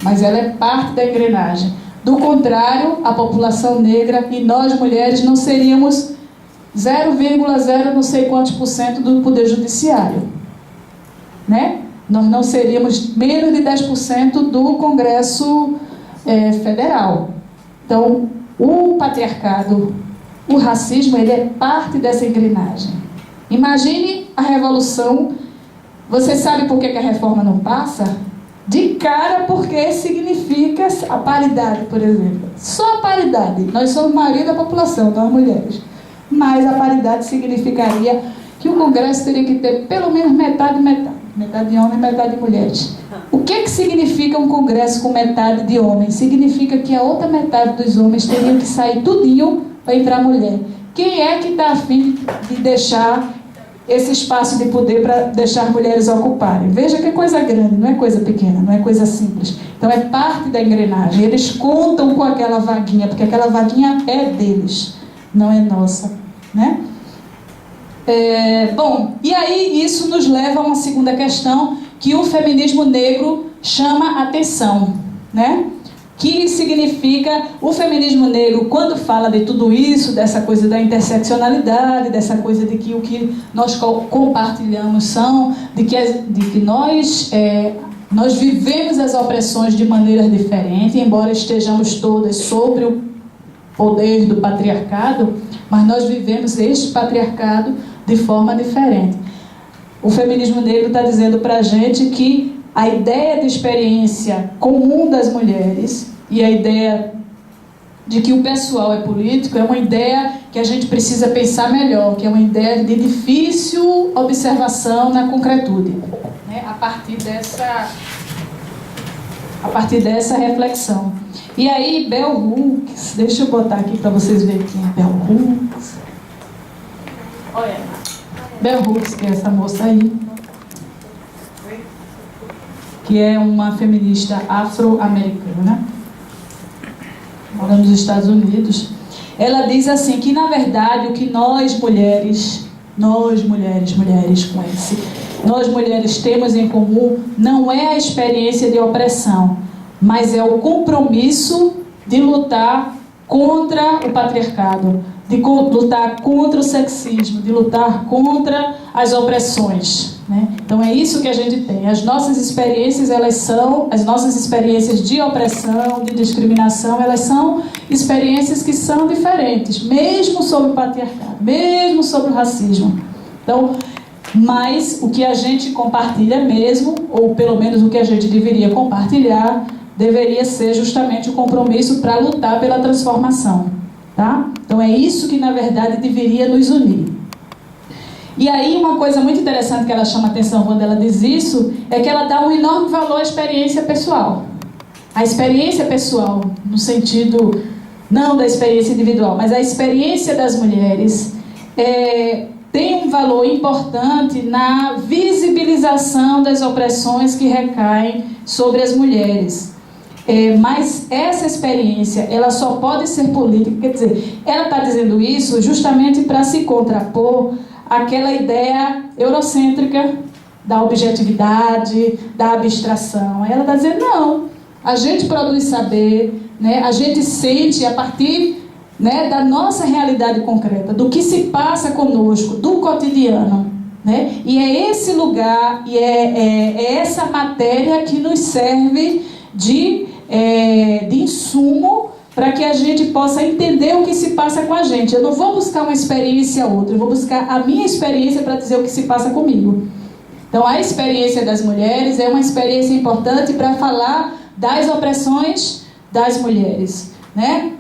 Mas ela é parte da engrenagem. Do contrário, a população negra e nós mulheres não seríamos 0,0 não sei quantos % do poder judiciário, né? Nós não seríamos menos de 10% do Congresso Federal. Então, o patriarcado, o racismo, ele é parte dessa engrenagem. Imagine a revolução. Você sabe por que a reforma não passa? De cara, porque significa a paridade, por exemplo. Só a paridade. Nós somos a maioria da população, nós mulheres. Mas a paridade significaria que o Congresso teria que ter pelo menos metade. Metade de homens e metade de mulheres. O que significa um congresso com metade de homens? Significa que a outra metade dos homens teriam que sair tudinho para entrar mulher. Quem é que está a fim de deixar esse espaço de poder para deixar as mulheres ocuparem? Veja que é coisa grande, não é coisa pequena, não é coisa simples. Então é parte da engrenagem. Eles contam com aquela vaguinha, porque aquela vaguinha é deles, não é nossa, né? Bom, e aí isso nos leva a uma segunda questão que o feminismo negro chama atenção, né? Que significa o feminismo negro, quando fala de tudo isso, dessa coisa da interseccionalidade, dessa coisa de que o que nós compartilhamos são, de que nós vivemos as opressões de maneiras diferentes, embora estejamos todas sobre o poder do patriarcado, mas nós vivemos este patriarcado de forma diferente. O feminismo negro está dizendo para a gente que a ideia de experiência comum das mulheres e a ideia de que o pessoal é político é uma ideia que a gente precisa pensar melhor, que é uma ideia de difícil observação na concretude, né? A partir dessa reflexão. E aí, Bell Hooks, deixa eu botar aqui para vocês verem quem é Bell Hooks. Olha, Bell Hooks, que é essa moça aí, que é uma feminista afro-americana, mora nos Estados Unidos. ela diz assim, que na verdade o que nós mulheres com esse, nós mulheres temos em comum não é a experiência de opressão, mas é o compromisso de lutar contra o patriarcado, de lutar contra o sexismo, de lutar contra as opressões, né? Então é isso que a gente tem. As nossas experiências, as nossas experiências de opressão, de discriminação, elas são experiências que são diferentes, mesmo sobre o patriarcado, mesmo sobre o racismo. Então, mas o que a gente compartilha mesmo, ou pelo menos o que a gente deveria compartilhar, deveria ser justamente o compromisso para lutar pela transformação, tá? Então é isso que na verdade deveria nos unir. E aí uma coisa muito interessante que ela chama a atenção quando ela diz isso, é que ela dá um enorme valor à experiência pessoal. A experiência pessoal, no sentido não da experiência individual, mas a experiência das mulheres tem um valor importante na visibilização das opressões que recaem sobre as mulheres. Mas essa experiência, ela só pode ser política, quer dizer, ela está dizendo isso justamente para se contrapor àquela ideia eurocêntrica da objetividade, da abstração. Ela está dizendo, não, a gente produz saber, né, a gente sente a partir, né, da nossa realidade concreta, do que se passa conosco, do cotidiano, né? E é esse lugar, e é essa matéria que nos serve de insumo para que a gente possa entender o que se passa com a gente. Eu não vou buscar uma experiência ou outra, eu vou buscar a minha experiência para dizer o que se passa comigo. Então, a experiência das mulheres é uma experiência importante para falar das opressões das mulheres, né?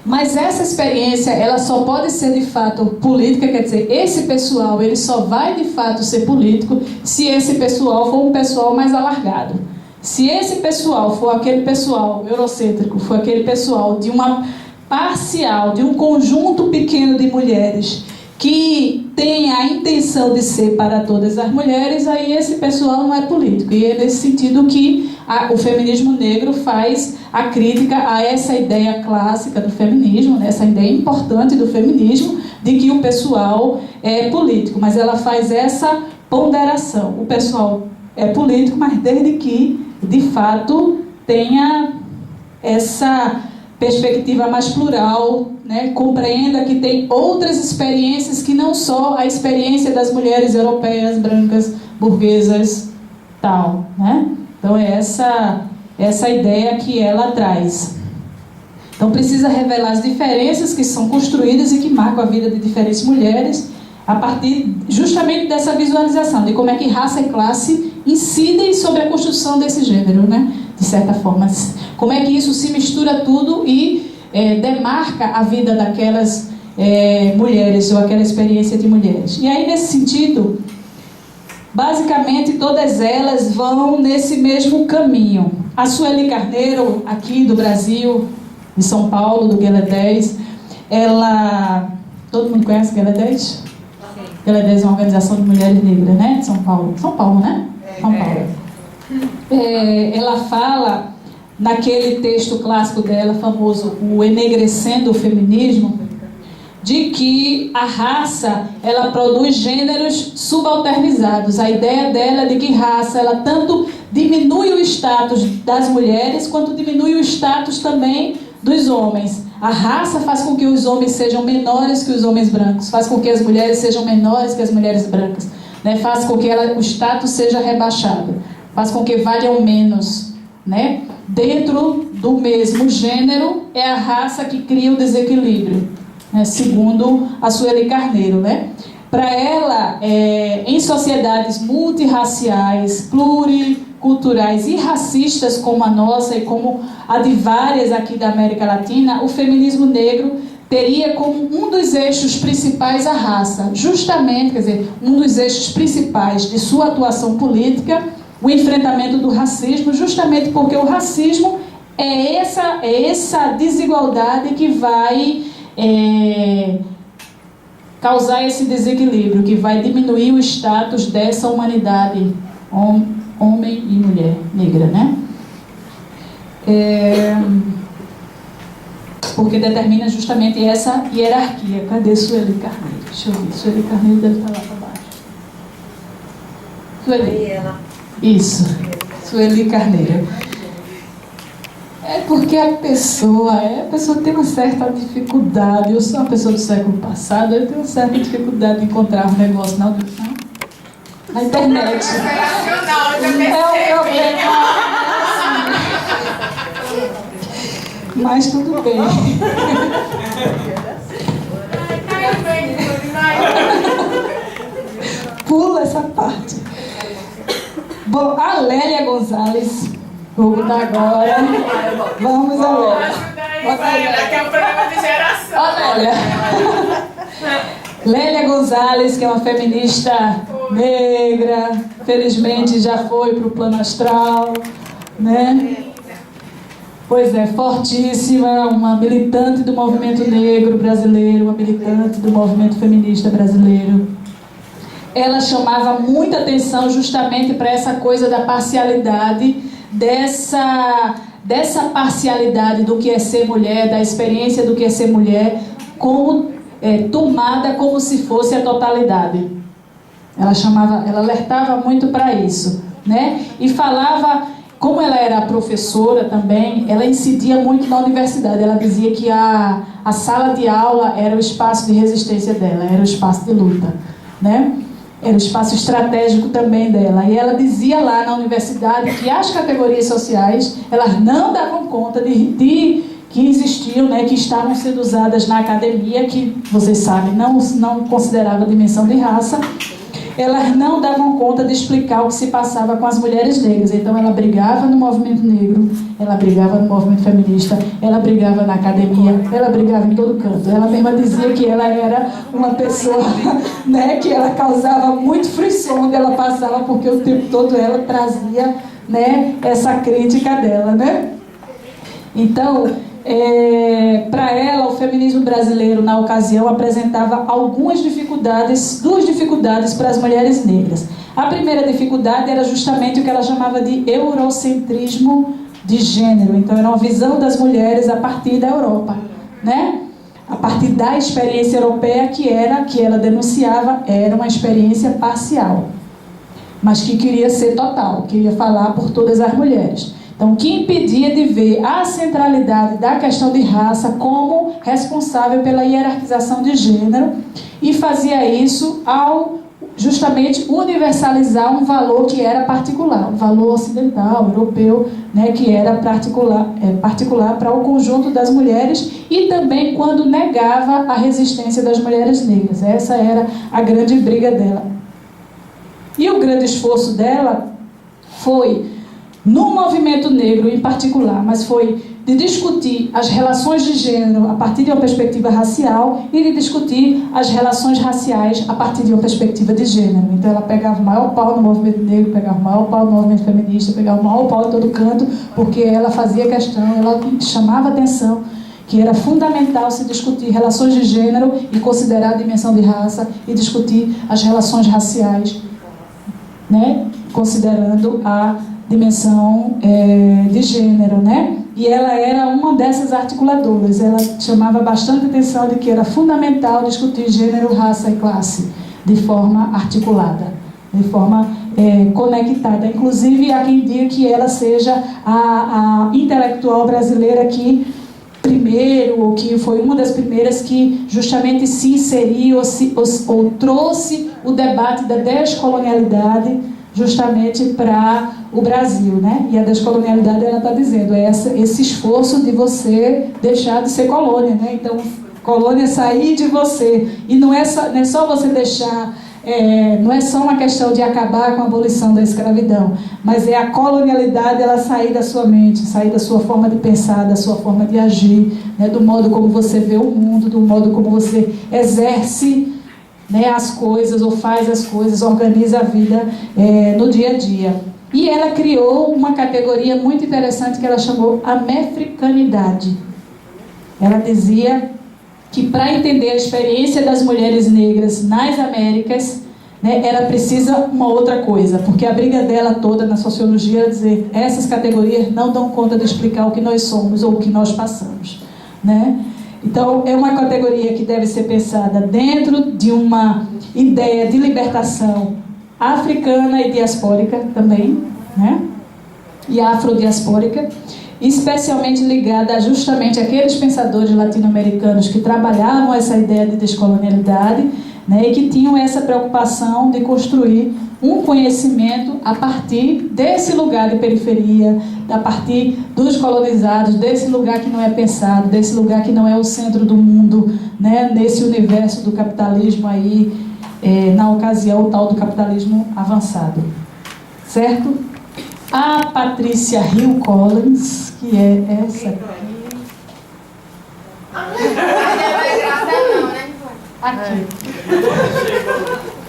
Mas essa experiência, ela só pode ser de fato política, quer dizer, esse pessoal, ele só vai de fato ser político se esse pessoal for um pessoal mais alargado. Se esse pessoal for aquele pessoal eurocêntrico, for aquele pessoal de uma parcial, de um conjunto pequeno de mulheres que tem a intenção de ser para todas as mulheres, aí esse pessoal não é político. E é nesse sentido que o feminismo negro faz a crítica a essa ideia clássica do feminismo, né, essa ideia importante do feminismo, de que o pessoal é político. Mas ela faz essa ponderação. O pessoal é político, mas desde que, de fato, tenha essa perspectiva mais plural, né? Compreenda que tem outras experiências que não só a experiência das mulheres europeias, brancas, burguesas, tal, né? Então é essa ideia que ela traz. Então precisa revelar as diferenças que são construídas e que marcam a vida de diferentes mulheres a partir justamente dessa visualização de como é que raça e classe incidem sobre a construção desse gênero, né? De certa forma. Como é que isso se mistura tudo e demarca a vida daquelas mulheres, ou aquela experiência de mulheres. E aí, nesse sentido, basicamente, todas elas vão nesse mesmo caminho. A Sueli Carneiro, aqui do Brasil, de São Paulo, do Guelé 10, ela... Todo mundo conhece o Guelé 10? Guelé 10 é uma organização de mulheres negras, né? De São Paulo. São Paulo, né? São Paulo. Ela fala, naquele texto clássico dela, famoso, o Enegrecendo o Feminismo, de que a raça, ela produz gêneros subalternizados. A ideia dela é de que raça, ela tanto diminui o status das mulheres, quanto diminui o status também dos homens. A raça faz com que os homens sejam menores que os homens brancos, faz com que as mulheres sejam menores que as mulheres brancas, né? Faz com que o status seja rebaixado, faz com que valham menos, né? Dentro do mesmo gênero, é a raça que cria o desequilíbrio, né? Segundo a Sueli Carneiro, né? Para ela, em sociedades multirraciais, pluriculturais e racistas como a nossa e como a de várias aqui da América Latina, o feminismo negro teria como um dos eixos principais a raça. Justamente, quer dizer, um dos eixos principais de sua atuação política, o enfrentamento do racismo, justamente porque o racismo é essa desigualdade que vai causar esse desequilíbrio, que vai diminuir o status dessa humanidade, homem e mulher negra, né? porque determina justamente essa hierarquia. Cadê Sueli Carneiro? Deixa eu ver, Sueli Carneiro deve estar lá para baixo. Sueli. Isso, Sueli Carneiro. É porque a pessoa tem uma certa dificuldade. Eu sou uma pessoa do século passado, eu tenho uma certa dificuldade de encontrar um negócio na internet. É o problema. Mas tudo bem. Pula essa parte. Bom, a Lélia Gonzalez, vou botar agora. Vamos, a Lélia. Aqui é um programa de geração. Ó, Lélia. Lélia Gonzalez, que é uma feminista negra, felizmente já foi para o plano astral, né? Pois é, fortíssima, uma militante do movimento negro brasileiro, uma militante do movimento feminista brasileiro. Ela chamava muita atenção justamente para essa coisa da parcialidade, dessa parcialidade do que é ser mulher, da experiência do que é ser mulher, como tomada como se fosse a totalidade. Ela alertava muito para isso, né? E falava, como ela era professora também, ela incidia muito na universidade. Ela dizia que a sala de aula era o espaço de resistência dela, era o espaço de luta, né? Era o espaço estratégico também dela. E ela dizia lá na universidade que as categorias sociais, elas não davam conta que existiam, né, que estavam sendo usadas na academia, que, vocês sabem, não considerava a dimensão de raça. Elas não davam conta de explicar o que se passava com as mulheres negras. Então ela brigava no movimento negro, ela brigava no movimento feminista, ela brigava na academia, ela brigava em todo canto. Ela mesma dizia que ela era uma pessoa, né, que ela causava muito frisson onde ela passava, porque o tempo todo ela trazia, né, essa crítica dela, né? Então, para ela, o feminismo brasileiro, na ocasião, apresentava duas dificuldades para as mulheres negras. A primeira dificuldade era justamente o que ela chamava de eurocentrismo de gênero. Então, era uma visão das mulheres a partir da Europa, né? A partir da experiência europeia, que ela denunciava, era uma experiência parcial, mas que queria ser total, queria falar por todas as mulheres. Então, o que impedia de ver a centralidade da questão de raça como responsável pela hierarquização de gênero, e fazia isso ao justamente universalizar um valor que era particular, um valor ocidental, europeu, né, que era particular para o conjunto das mulheres, e também quando negava a resistência das mulheres negras. Essa era a grande briga dela. E o grande esforço dela foi, no movimento negro em particular, mas foi de discutir as relações de gênero a partir de uma perspectiva racial e de discutir as relações raciais a partir de uma perspectiva de gênero. Então ela pegava o maior pau no movimento negro, pegava o maior pau no movimento feminista, pegava o maior pau em todo canto, porque ela fazia questão, ela chamava atenção que era fundamental se discutir relações de gênero e considerar a dimensão de raça, e discutir as relações raciais, né, considerando a dimensão de gênero, né? E ela era uma dessas articuladoras. Ela chamava bastante atenção de que era fundamental discutir gênero, raça e classe de forma articulada, de forma conectada. Inclusive, há quem diga que ela seja a intelectual brasileira que primeiro, ou que foi uma das primeiras que justamente se inseriu ou trouxe o debate da descolonialidade justamente para o Brasil, né? E a descolonialidade, ela está dizendo, é esse esforço de você deixar de ser colônia, né? Então, colônia é sair de você. E não é só você deixar, não é só uma questão de acabar com a abolição da escravidão, mas é a colonialidade, ela sair da sua mente, sair da sua forma de pensar, da sua forma de agir, né? Do modo como você vê o mundo, do modo como você exerce, né, as coisas, ou faz as coisas, organiza a vida no dia a dia. E ela criou uma categoria muito interessante que ela chamou a mefricanidade. Ela dizia que para entender a experiência das mulheres negras nas Américas, né, ela precisa uma outra coisa, porque a briga dela toda na sociologia era dizer, essas categorias não dão conta de explicar o que nós somos ou o que nós passamos. né? Então, é uma categoria que deve ser pensada dentro de uma ideia de libertação africana e diaspórica também, né? E afrodiaspórica, especialmente ligada justamente àqueles pensadores latino-americanos que trabalhavam essa ideia de descolonialidade, né? E que tinham essa preocupação de construir um conhecimento a partir desse lugar de periferia, a partir dos colonizados, desse lugar que não é pensado, desse lugar que não é o centro do mundo, né? Nesse universo do capitalismo aí, na ocasião, o tal do capitalismo avançado. Certo? A Patrícia Hill Collins, que é essa aqui.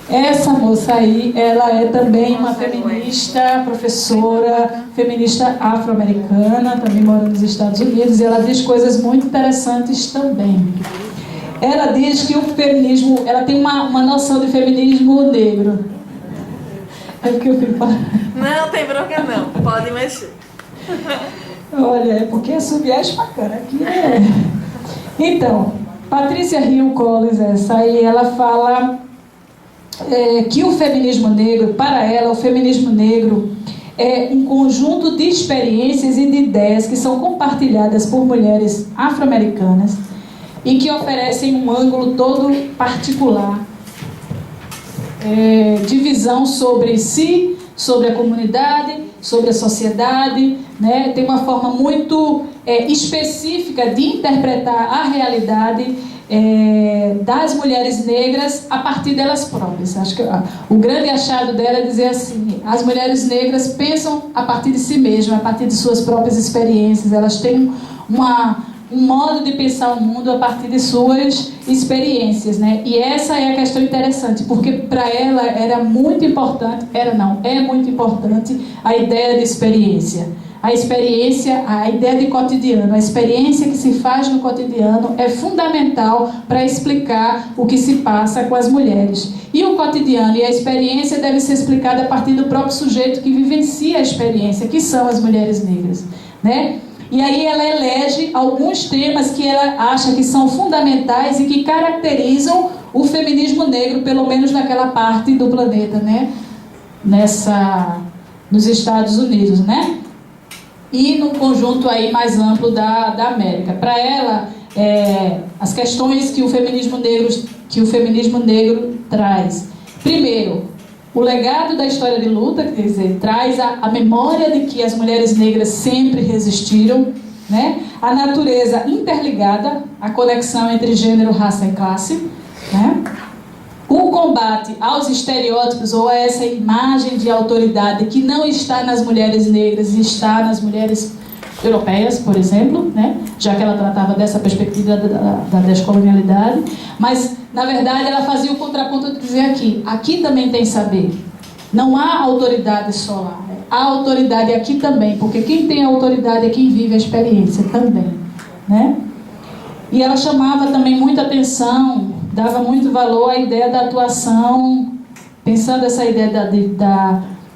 Essa moça aí, ela é também uma feminista, professora, feminista afro-americana, também mora nos Estados Unidos, e ela diz coisas muito interessantes também. Ela diz que o feminismo, ela tem uma noção de feminismo negro. É porque eu fico falando. Não tem bronca não, pode mexer. Olha, é porque é subviés bacana aqui. Então, Patrícia Hill Collins, essa aí, ela fala que o feminismo negro, para ela, o feminismo negro é um conjunto de experiências e de ideias que são compartilhadas por mulheres afro-americanas e que oferecem um ângulo todo particular de visão sobre si, sobre a comunidade, sobre a sociedade, né? Tem uma forma muito específica de interpretar a realidade das mulheres negras a partir delas próprias. Acho que o grande achado dela é dizer assim: as mulheres negras pensam a partir de si mesmas, a partir de suas próprias experiências, elas têm um modo de pensar o mundo a partir de suas experiências, né? E essa é a questão interessante, porque para ela era muito importante, é muito importante a ideia de experiência. A experiência, a ideia de cotidiano, a experiência que se faz no cotidiano é fundamental para explicar o que se passa com as mulheres. E o cotidiano e a experiência devem ser explicados a partir do próprio sujeito que vivencia a experiência, que são as mulheres negras, né? E aí ela elege alguns temas que ela acha que são fundamentais e que caracterizam o feminismo negro, pelo menos naquela parte do planeta, né? Nos Estados Unidos, né? E no conjunto aí mais amplo da América. Para ela, as questões que o feminismo negro traz. Primeiro, o legado da história de luta, quer dizer, traz a memória de que as mulheres negras sempre resistiram, né? A natureza interligada, a conexão entre gênero, raça e classe, né? O combate aos estereótipos ou a essa imagem de autoridade que não está nas mulheres negras e está nas mulheres europeias, por exemplo, né? Já que ela tratava dessa perspectiva da descolonialidade, mas na verdade ela fazia o contraponto de dizer aqui também tem saber, não há autoridade só lá, né? Há autoridade aqui também, porque quem tem autoridade é quem vive a experiência também, né? E ela chamava também muita atenção, dava muito valor à ideia da atuação, pensando essa ideia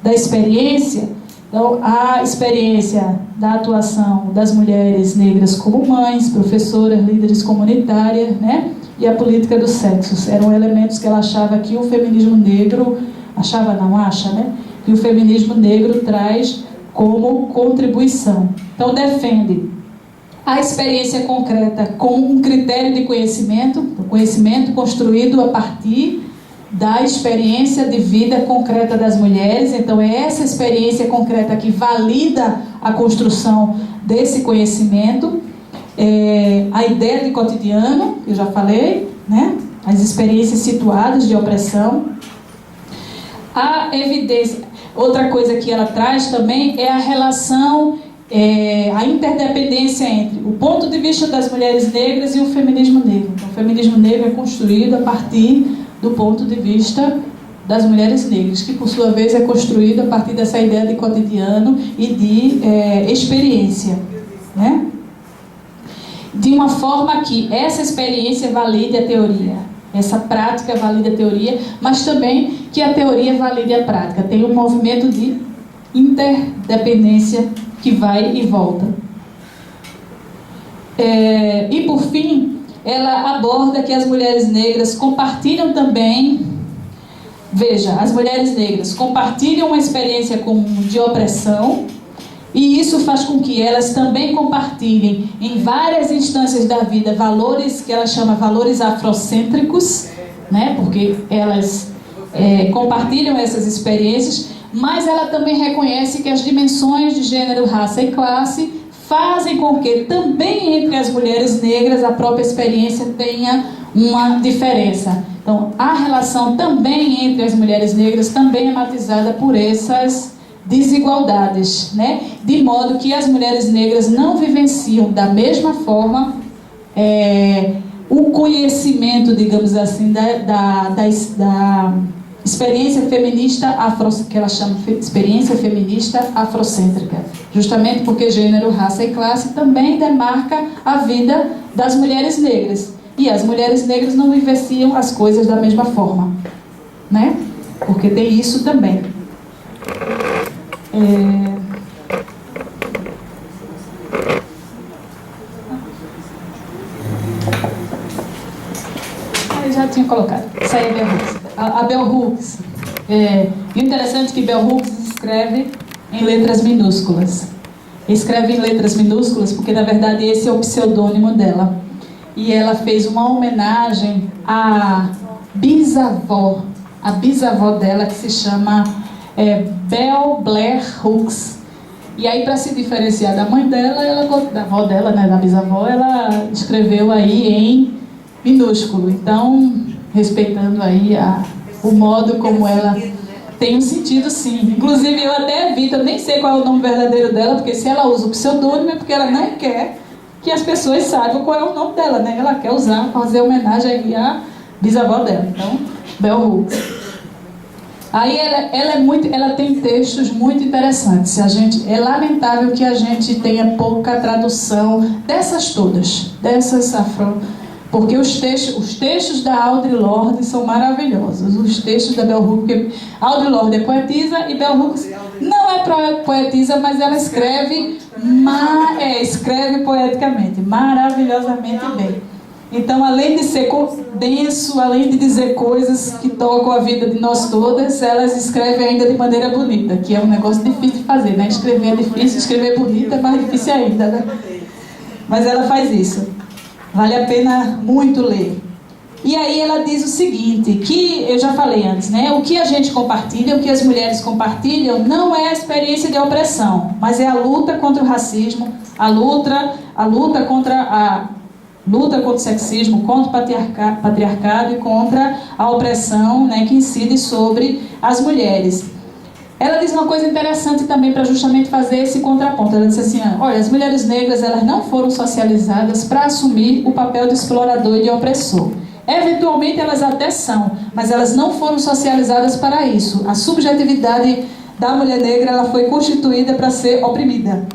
da experiência. Então, a experiência da atuação das mulheres negras como mães, professoras, líderes comunitárias, né? E a política dos sexos. Eram elementos que ela achava que o feminismo negro, né? Que o feminismo negro traz como contribuição. Então, defende a experiência concreta como um critério de conhecimento, o conhecimento construído a partir da experiência de vida concreta das mulheres. Então é essa experiência concreta que valida a construção desse conhecimento. A ideia de cotidiano, que eu já falei, né? As experiências situadas de opressão. A evidência. Outra coisa que ela traz também é a relação, a interdependência entre o ponto de vista das mulheres negras e o feminismo negro. Então, o feminismo negro é construído a partir do ponto de vista das mulheres negras, que por sua vez é construído a partir dessa ideia de cotidiano e de experiência, né? De uma forma que essa experiência valide a teoria, essa prática valide a teoria, mas também que a teoria valide a prática. Tem um movimento de interdependência que vai e volta. E por fim, ela aborda que as mulheres negras compartilham também, veja, as mulheres negras compartilham uma experiência comum de opressão, e isso faz com que elas também compartilhem em várias instâncias da vida valores que ela chama valores afrocêntricos, né? Porque elas compartilham essas experiências, mas ela também reconhece que as dimensões de gênero, raça e classe fazem com que também entre as mulheres negras a própria experiência tenha uma diferença. Então, a relação também entre as mulheres negras também é matizada por essas desigualdades, né? De modo que as mulheres negras não vivenciam da mesma forma o conhecimento, digamos assim, da experiência feminista que ela chama de experiência feminista afrocêntrica, justamente porque gênero, raça e classe também demarca a vida das mulheres negras, e as mulheres negras não vivenciam as coisas da mesma forma, né? Porque tem isso também. Eu já tinha colocado. Isso aí é Bell Hooks. A Bell Hooks. E o interessante é que Bell Hooks escreve em letras minúsculas. Escreve em letras minúsculas porque, na verdade, esse é o pseudônimo dela. E ela fez uma homenagem à bisavó. A bisavó dela, que se chama Bell Blair Hooks. E aí, para se diferenciar da mãe dela, da avó dela, né, da bisavó, ela escreveu aí em minúsculo. Então, respeitando aí o modo como ela tem um sentido, sim. Inclusive, eu até evito, eu nem sei qual é o nome verdadeiro dela, porque se ela usa o pseudônimo é porque ela não quer que as pessoas saibam qual é o nome dela, né? Ela quer usar, fazer homenagem aí à bisavó dela. Então, Bell Hooks. Aí ela tem textos muito interessantes. É lamentável que a gente tenha pouca tradução dessas todas, porque os textos da Audre Lorde são maravilhosos. Os textos da Bell Hooks, porque Audre Lorde é poetisa e Bell Hooks não é poetisa, mas ela escreve poeticamente, maravilhosamente bem. Então, além de ser denso, além de dizer coisas que tocam a vida de nós todas, elas escrevem ainda de maneira bonita, que é um negócio difícil de fazer, né? Escrever é difícil, escrever bonita é mais difícil ainda, né? Mas ela faz isso. Vale a pena muito ler. E aí ela diz o seguinte, que eu já falei antes, né? O que a gente compartilha, o que as mulheres compartilham, não é a experiência de opressão, mas é a luta contra o racismo, a luta contra o sexismo, contra o patriarcado e contra a opressão, né, que incide sobre as mulheres. Ela diz uma coisa interessante também para justamente fazer esse contraponto. Ela diz assim, olha, as mulheres negras elas não foram socializadas para assumir o papel de explorador e de opressor. Eventualmente elas até são, mas elas não foram socializadas para isso. A subjetividade da mulher negra ela foi constituída para ser oprimida.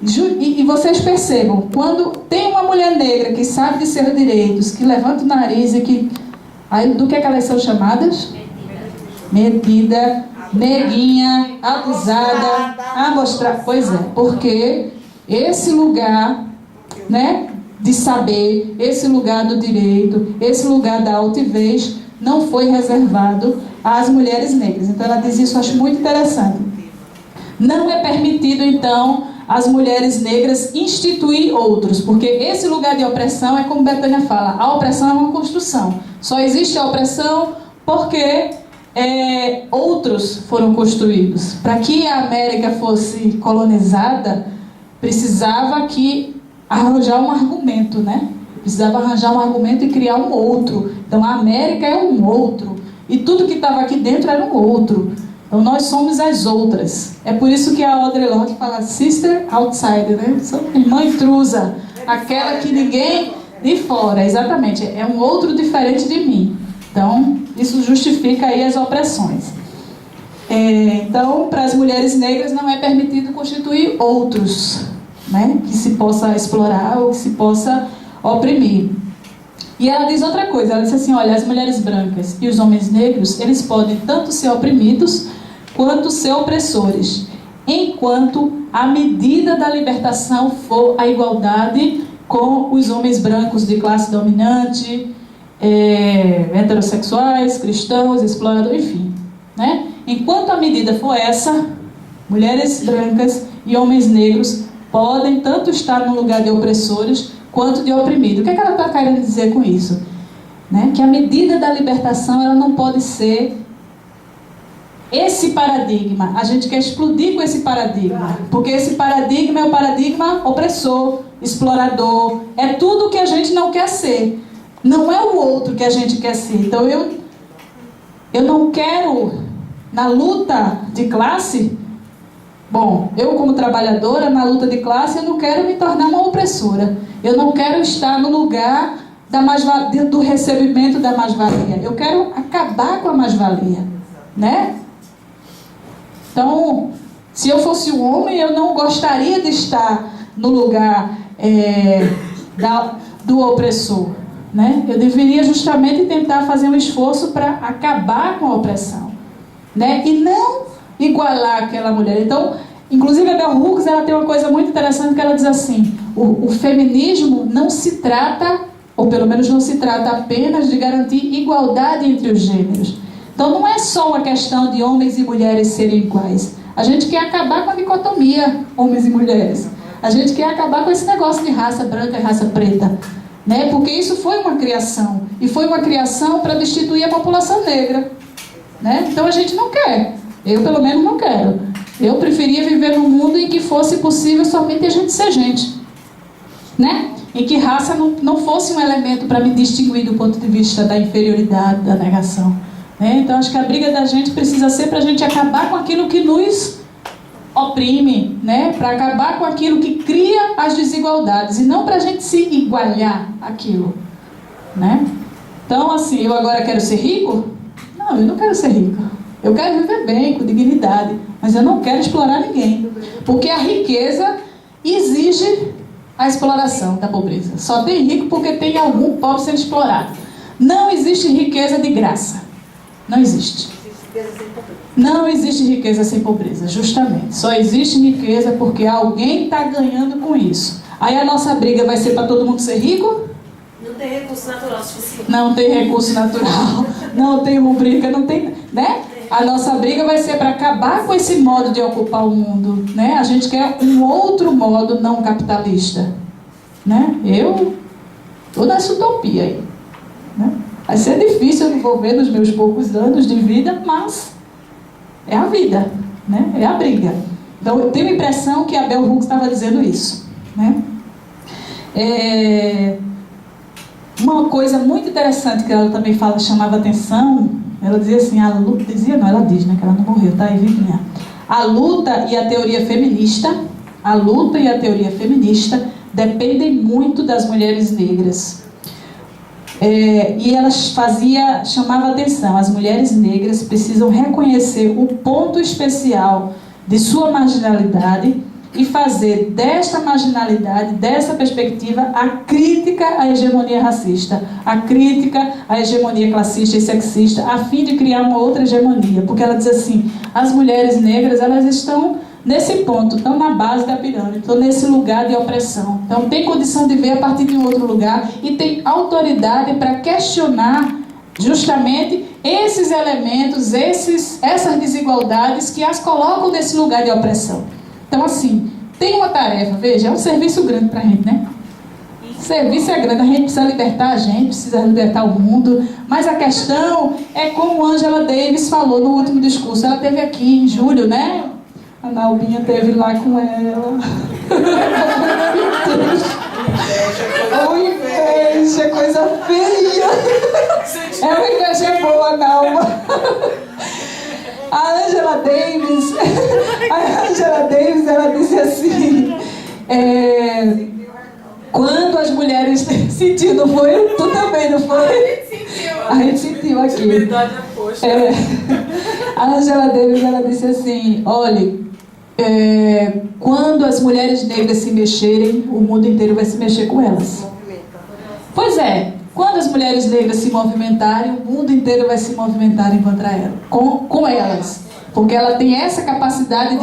E vocês percebam, quando tem uma mulher negra que sabe de seus direitos, que levanta o nariz e que... Aí, do que elas são chamadas? Medida, neguinha, abusada, amostrada. Pois é, porque esse lugar, né, de saber, esse lugar do direito, esse lugar da altivez, não foi reservado às mulheres negras. Então ela diz isso, eu acho muito interessante. Não é permitido, então, as mulheres negras instituir outros, porque esse lugar de opressão é como Betânia fala, a opressão é uma construção. Só existe a opressão porque outros foram construídos. Para que a América fosse colonizada, precisava arranjar um argumento, né? Precisava arranjar um argumento e criar um outro. Então a América é um outro, e tudo que estava aqui dentro era um outro. Então nós somos as outras. É por isso que a Audre Lorde fala sister outsider, né? Irmã intrusa, aquela que ninguém de fora, exatamente, é um outro diferente de mim. Então isso justifica aí as opressões. Então, para as mulheres negras não é permitido constituir outros, né? Que se possa explorar ou que se possa oprimir. E ela diz outra coisa, ela diz assim, olha, as mulheres brancas e os homens negros, eles podem tanto ser oprimidos quanto ser opressores, enquanto a medida da libertação for a igualdade com os homens brancos de classe dominante, heterossexuais, cristãos, exploradores, enfim, né? Enquanto a medida for essa, mulheres brancas e homens negros podem tanto estar no lugar de opressores quanto de oprimidos. O que é que ela está querendo dizer com isso? Né? Que a medida da libertação ela não pode ser esse paradigma. A gente quer explodir com esse paradigma, porque esse paradigma é o paradigma opressor, explorador, é tudo que a gente não quer ser. Não é o outro que a gente quer ser. Então eu não quero, na luta de classe, bom, eu como trabalhadora, na luta de classe, eu não quero me tornar uma opressora. Eu não quero estar no lugar do recebimento da mais-valia. Eu quero acabar com a mais-valia, né? Então, se eu fosse um homem, eu não gostaria de estar no lugar do opressor, né? Eu deveria justamente tentar fazer um esforço para acabar com a opressão, né? E não igualar aquela mulher. Então, inclusive a Bell Hooks, ela tem uma coisa muito interessante que ela diz assim: o feminismo não se trata, ou pelo menos não se trata apenas de garantir igualdade entre os gêneros. Então não é só uma questão de homens e mulheres serem iguais. A gente quer acabar com a dicotomia homens e mulheres. A gente quer acabar com esse negócio de raça branca e raça preta, né? Porque isso foi uma criação, e foi uma criação para destituir a população negra, né? Então a gente não quer. Eu pelo menos não quero. Eu preferia viver num mundo em que fosse possível somente a gente ser gente, né? Em que raça não fosse um elemento para me distinguir do ponto de vista da inferioridade, da negação, né? Então acho que a briga da gente precisa ser para a gente acabar com aquilo que nos oprime, né? Para acabar com aquilo que cria as desigualdades, e não para a gente se igualar aquilo, né? Então assim, eu agora quero ser rico? Não, eu não quero ser rico. Eu quero viver bem, com dignidade, mas eu não quero explorar ninguém, porque a riqueza exige a exploração da pobreza. Só tem rico porque tem algum pobre sendo explorado. Não existe riqueza de graça. Não existe. Não existe riqueza sem pobreza, justamente. Só existe riqueza porque alguém está ganhando com isso. Aí a nossa briga vai ser para todo mundo ser rico? Não tem recurso natural suficiente. Não tem recurso natural, não tem rubrica, não tem, né? A nossa briga vai ser para acabar com esse modo de ocupar o mundo, né? A gente quer um outro modo não capitalista, né? Eu estou nessa utopia aí, né? Vai ser difícil eu viver nos meus poucos anos de vida, mas é a vida, né? É a briga. Então eu tenho a impressão que a Bell Hooks estava dizendo isso, né? Uma coisa muito interessante que ela também fala, chamava atenção, ela dizia assim, ela diz, né, que ela não morreu, tá aí, vivinha. A luta e a teoria feminista dependem muito das mulheres negras. E ela chamava atenção, as mulheres negras precisam reconhecer o ponto especial de sua marginalidade e fazer desta marginalidade, dessa perspectiva, a crítica à hegemonia racista, a crítica à hegemonia classista e sexista, a fim de criar uma outra hegemonia. Porque ela diz assim, as mulheres negras, elas estão nesse ponto, estão na base da pirâmide, estão nesse lugar de opressão. Então tem condição de ver a partir de um outro lugar e tem autoridade para questionar justamente esses elementos, essas desigualdades que as colocam nesse lugar de opressão. Então, assim, tem uma tarefa, veja, é um serviço grande para a gente, né? O serviço é grande, a gente precisa libertar a gente, precisa libertar o mundo, mas a questão é como Angela Davis falou no último discurso. Ela esteve aqui em julho, né? A Nalbinha esteve lá com ela. Oh, inveja, coisa feia. É uma inveja boa, Nalma. A Angela Davis, ela disse assim, quando as mulheres sentiu, não foi? Tu também, não foi? A gente sentiu aqui. A Angela Davis, ela disse assim, olha, quando as mulheres negras se mexerem, o mundo inteiro vai se mexer com elas. Pois é. Quando as mulheres negras se movimentarem, o mundo inteiro vai se movimentar contra ela, com elas. Porque ela tem essa capacidade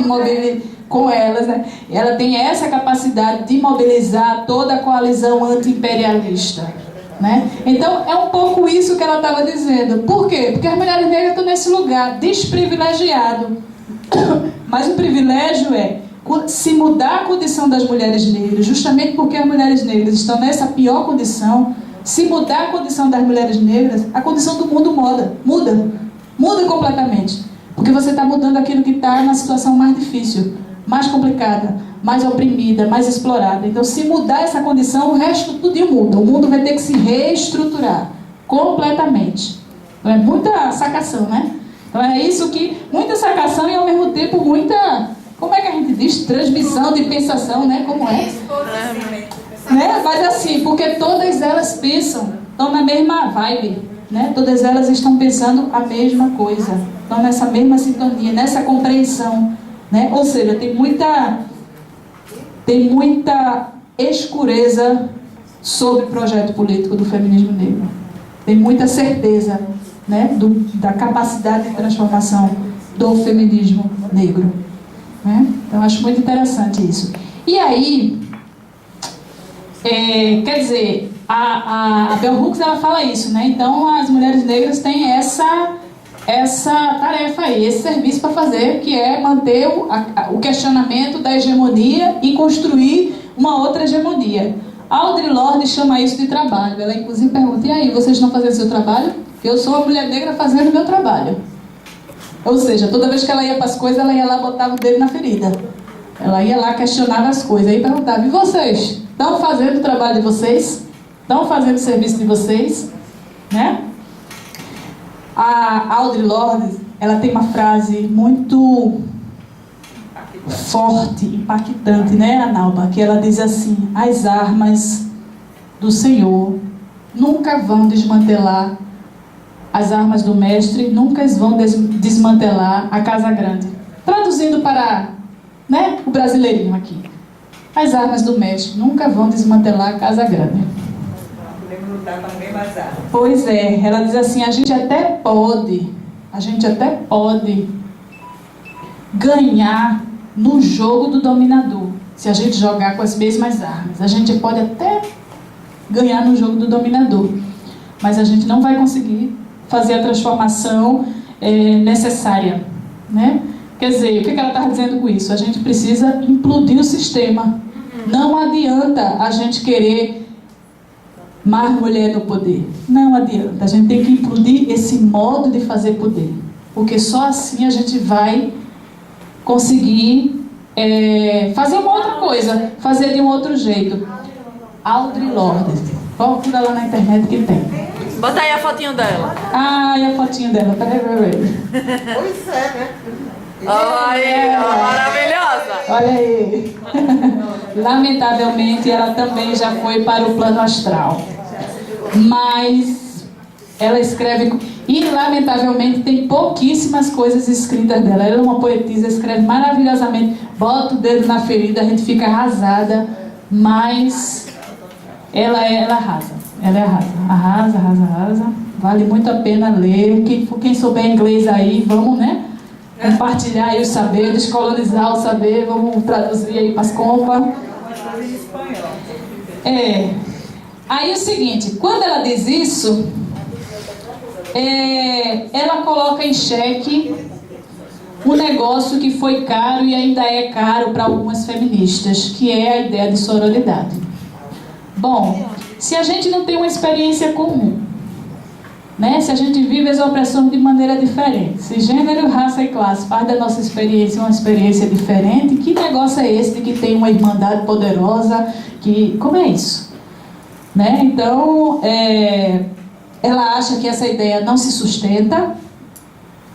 com elas, né? Ela tem essa capacidade de mobilizar toda a coalizão anti-imperialista, né? Então, é um pouco isso que ela estava dizendo. Por quê? Porque as mulheres negras estão nesse lugar desprivilegiado. Mas o privilégio é se mudar a condição das mulheres negras, justamente porque as mulheres negras estão nessa pior condição. Se mudar a condição das mulheres negras, a condição do mundo muda completamente. Porque você está mudando aquilo que está na situação mais difícil, mais complicada, mais oprimida, mais explorada. Então, se mudar essa condição, o resto tudo muda. O mundo vai ter que se reestruturar completamente. Então, é muita sacação, né? Então, é isso que... Muita sacação e, ao mesmo tempo, muita... Como é que a gente diz? Transmissão de pensação, né? Como é? Né? Mas assim, porque todas elas pensam, estão na mesma vibe, né? Todas elas estão pensando a mesma coisa, estão nessa mesma sintonia, nessa compreensão, né? Ou seja, tem muita escureza sobre o projeto político do feminismo negro. Tem muita certeza, né? Da capacidade de transformação do feminismo negro, né? Então, acho muito interessante isso. E aí... quer dizer, a Bell Hooks, ela fala isso, né? Então as mulheres negras têm essa tarefa aí, esse serviço para fazer, que é manter o questionamento da hegemonia e construir uma outra hegemonia. Audre Lorde chama isso de trabalho. Ela inclusive pergunta: e aí, vocês estão fazendo seu trabalho? Eu sou uma mulher negra fazendo meu trabalho. Ou seja, toda vez que ela ia para as coisas, ela ia lá, botava o dedo na ferida. Ela ia lá, questionava as coisas, aí perguntava: e vocês? Estão fazendo o trabalho de vocês? Estão fazendo o serviço de vocês? Né? A Audre Lorde, ela tem uma frase muito forte, impactante, né, Analba? Que ela diz assim: as armas do Senhor nunca vão desmantelar, as armas do Mestre nunca vão desmantelar a Casa Grande. Traduzindo para, né, o brasileirinho aqui: as armas do Mestre nunca vão desmantelar a Casa Grande. Podemos lutar para ninguém mais armas. Pois é, ela diz assim: a gente até pode ganhar no jogo do dominador, se a gente jogar com as mesmas armas. A gente pode até ganhar no jogo do dominador, mas a gente não vai conseguir fazer a transformação necessária, né? Quer dizer, o que ela está dizendo com isso? A gente precisa implodir o sistema. Não adianta a gente querer mais mulher no poder. Não adianta. A gente tem que implodir esse modo de fazer poder. Porque só assim a gente vai conseguir fazer uma outra coisa. Fazer de um outro jeito. Audre Lorde. Procura lá na internet que tem. Bota aí a fotinho dela. Ah, e a fotinho dela. Peraí. Pois é, né? Olha, maravilhosa. Olha aí. Lamentavelmente, ela também já foi para o plano astral. Mas ela escreve... E, lamentavelmente, tem pouquíssimas coisas escritas dela. Ela é uma poetisa, escreve maravilhosamente. Bota o dedo na ferida, a gente fica arrasada. Mas ela arrasa. Ela arrasa. Vale muito a pena ler. Quem souber inglês aí, vamos, né? Compartilhar aí o saber, descolonizar o saber, vamos traduzir aí para as compas. Aí é o seguinte, quando ela diz isso, ela coloca em xeque um negócio que foi caro e ainda é caro para algumas feministas, que é a ideia de sororidade. Bom, se a gente não tem uma experiência comum, né? Se a gente vive as opressões de maneira diferente, se gênero, raça e classe faz da nossa experiência uma experiência diferente, que negócio é esse de que tem uma irmandade poderosa? Como é isso? Né? Então, ela acha que essa ideia não se sustenta,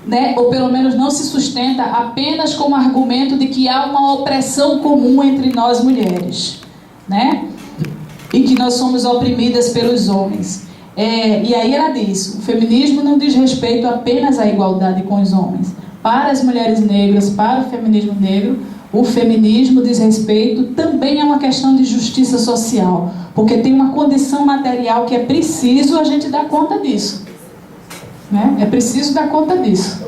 né? Ou pelo menos não se sustenta apenas com o argumento de que há uma opressão comum entre nós mulheres, né? E que nós somos oprimidas pelos homens. E aí ela diz: o feminismo não diz respeito apenas à igualdade com os homens. Para as mulheres negras, para o feminismo negro, o feminismo diz respeito também a uma questão de justiça social, porque tem uma condição material que é preciso a gente dar conta disso, né? É preciso dar conta disso.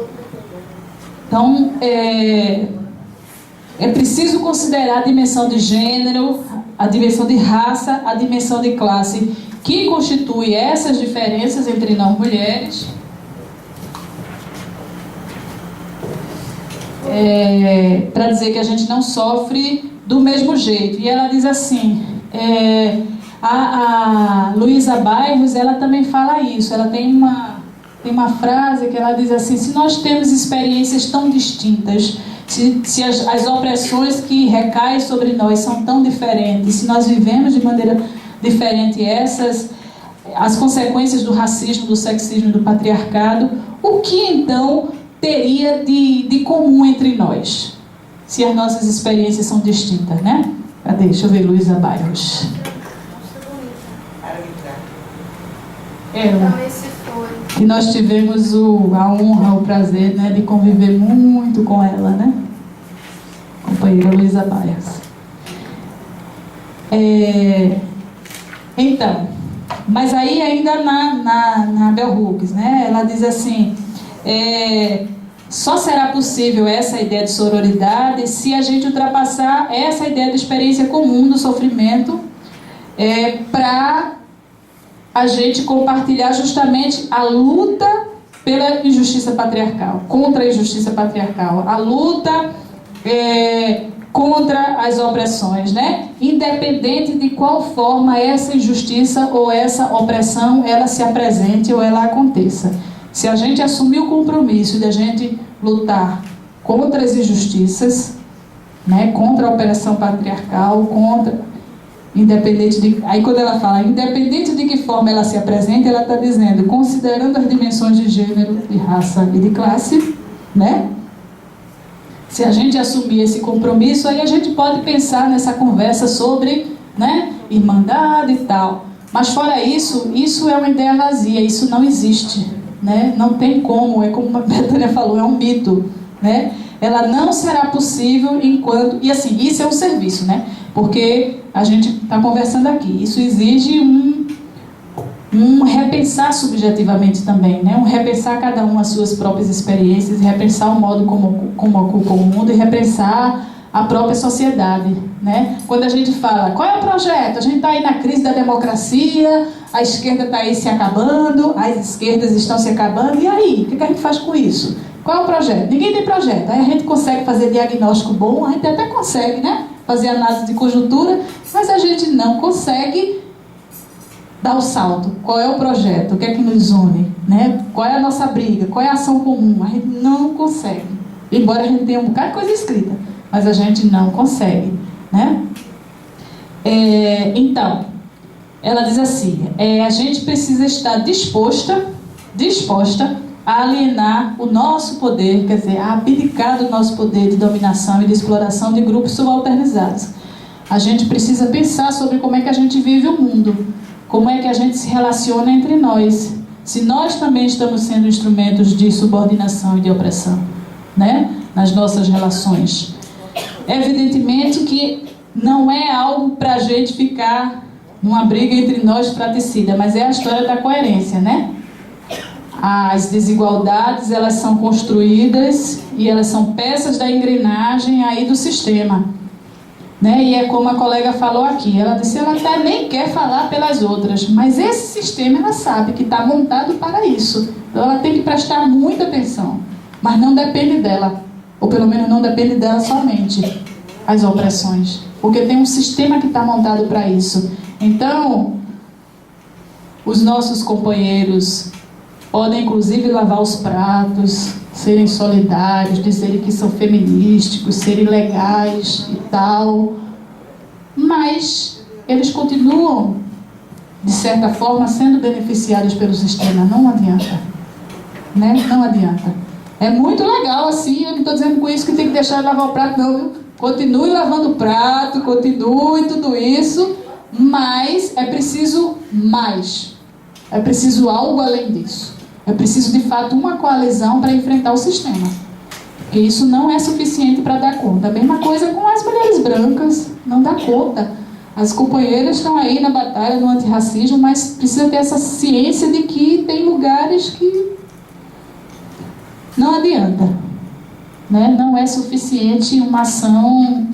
Então, É preciso considerar a dimensão de gênero, a dimensão de raça, a dimensão de classe, que constitui essas diferenças entre nós mulheres. Para dizer que a gente não sofre do mesmo jeito. E ela diz assim, a Luísa Bairros, ela também fala isso. Ela tem uma frase que ela diz assim: se nós temos experiências tão distintas, se as opressões que recaem sobre nós são tão diferentes, se nós vivemos de maneira diferente as consequências do racismo, do sexismo e do patriarcado, o que então teria de comum entre nós, se as nossas experiências são distintas, né? Cadê? Deixa eu ver, Luísa Bairros. E nós tivemos a honra, o prazer, né, de conviver muito com ela, né? Companheira Luísa Bairros. Então, mas aí ainda na Bell Hooks, né? Ela diz assim, só será possível essa ideia de sororidade se a gente ultrapassar essa ideia de experiência comum do sofrimento, para a gente compartilhar justamente a luta pela injustiça patriarcal, contra a injustiça patriarcal, a luta contra as opressões, né? Independente de qual forma essa injustiça ou essa opressão ela se apresente ou ela aconteça. Se a gente assumir o compromisso de a gente lutar contra as injustiças, né, contra a opressão patriarcal, independente de... Aí quando ela fala, independente de que forma ela se apresenta, ela está dizendo, considerando as dimensões de gênero, de raça e de classe, né? Se a gente assumir esse compromisso, aí a gente pode pensar nessa conversa sobre, né, irmandade e tal. Mas fora isso, isso é uma ideia vazia, isso não existe, né? Não tem como, é como a Betânia falou, é um mito, né? Ela não será possível enquanto... E assim, isso é um serviço, né? Porque a gente está conversando aqui, isso exige um repensar subjetivamente também, né? Um repensar cada um as suas próprias experiências, repensar o modo como ocupa o mundo e repensar a própria sociedade, né? Quando a gente fala, qual é o projeto? A gente está aí na crise da democracia, a esquerda está aí se acabando, as esquerdas estão se acabando, e aí? O que a gente faz com isso? Qual é o projeto? Ninguém tem projeto. Aí a gente consegue fazer diagnóstico bom, a gente até consegue, né? Fazer análise de conjuntura, mas a gente não consegue dar o salto. Qual é o projeto? O que é que nos une? Né? Qual é a nossa briga? Qual é a ação comum? A gente não consegue. Embora a gente tenha um bocado de coisa escrita, mas a gente não consegue, né? Então, ela diz assim, a gente precisa estar disposta a alienar o nosso poder, quer dizer, a abdicar do nosso poder de dominação e de exploração de grupos subalternizados. A gente precisa pensar sobre como é que a gente vive o mundo, como é que a gente se relaciona entre nós, se nós também estamos sendo instrumentos de subordinação e de opressão, né, nas nossas relações. Evidentemente que não é algo para a gente ficar numa briga entre nós fratricida, mas é a história da coerência, né? As desigualdades, elas são construídas e elas são peças da engrenagem aí do sistema, né? E é como a colega falou aqui, ela disse, ela até nem quer falar pelas outras, mas esse sistema ela sabe que está montado para isso, então ela tem que prestar muita atenção, mas não depende dela, ou pelo menos não depende dela somente, as opressões, porque tem um sistema que está montado para isso. Então, os nossos companheiros podem inclusive lavar os pratos, serem solidários, dizerem que são feministas, serem legais e tal, mas eles continuam, de certa forma, sendo beneficiados pelo sistema. Não adianta, né? Não adianta. É muito legal assim, eu não estou dizendo com isso que tem que deixar de lavar o prato, não, viu? Continue lavando o prato, continue tudo isso, mas é preciso mais, é preciso algo além disso. É preciso, de fato, uma coalizão para enfrentar o sistema. Porque isso não é suficiente para dar conta. A mesma coisa com as mulheres brancas, não dá conta. As companheiras estão aí na batalha do antirracismo, mas precisa ter essa ciência de que tem lugares que não adianta. né? Não é suficiente uma ação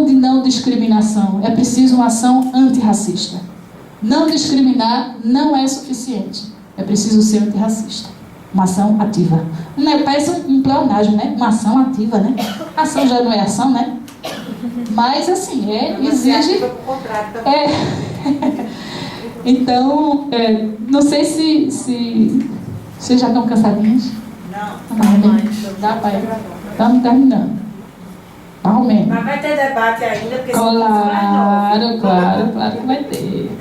de não discriminação. É preciso uma ação antirracista. Não discriminar não é suficiente. É preciso ser antirracista. Uma ação ativa. Parece um pleonasmo, né? Uma ação ativa, né? Ação já não é ação, né? Mas, assim, exige... Então, não sei se vocês já estão cansadinhos? Não. Dá para ir. Estamos terminando. Arrumemos. Mas vai ter debate ainda, porque claro que vai ter.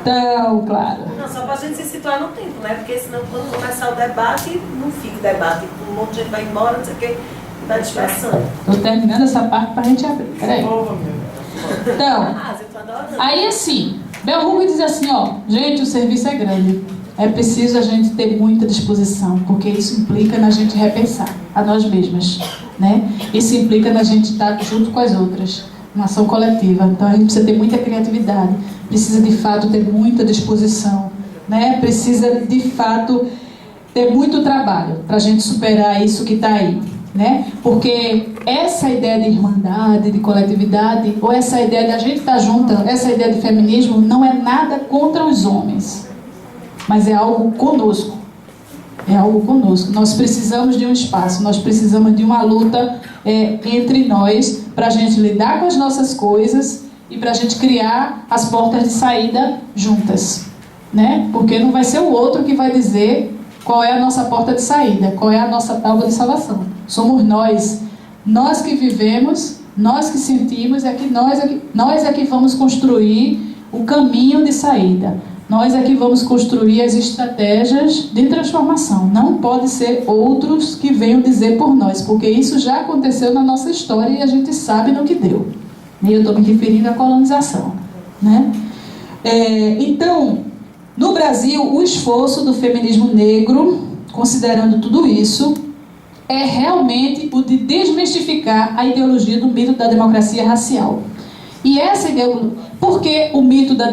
Então, claro. Não, só para a gente se situar no tempo, né? Porque senão quando começar o debate, não fica o debate. Um monte de gente vai embora, não sei o que, vai dispersando. Estou terminando essa parte para a gente abrir. Peraí. Então, aí assim, Bell Hooks diz assim, ó, gente, o serviço é grande. É preciso a gente ter muita disposição, porque isso implica na gente repensar a nós mesmas, né? Isso implica na gente estar junto com as outras, uma ação coletiva. Então a gente precisa ter muita criatividade, precisa de fato ter muita disposição, né? Precisa de fato ter muito trabalho para a gente superar isso que está aí, né? Porque essa ideia de irmandade, de coletividade, ou essa ideia de a gente estar junto, essa ideia de feminismo não é nada contra os homens, mas é algo conosco. É algo conosco. Nós precisamos de um espaço, nós precisamos de uma luta entre nós para a gente lidar com as nossas coisas e para a gente criar as portas de saída juntas, né? Porque não vai ser o outro que vai dizer qual é a nossa porta de saída, qual é a nossa tábua de salvação. Somos nós que vivemos, nós que sentimos, nós é que vamos construir o caminho de saída. Nós é que vamos construir as estratégias de transformação. Não pode ser outros que venham dizer por nós, porque isso já aconteceu na nossa história e a gente sabe no que deu. E eu estou me referindo à colonização, né? Então, no Brasil, o esforço do feminismo negro, considerando tudo isso, é realmente o de desmistificar a ideologia do mito da democracia racial. E essa ideologia... Por que o mito da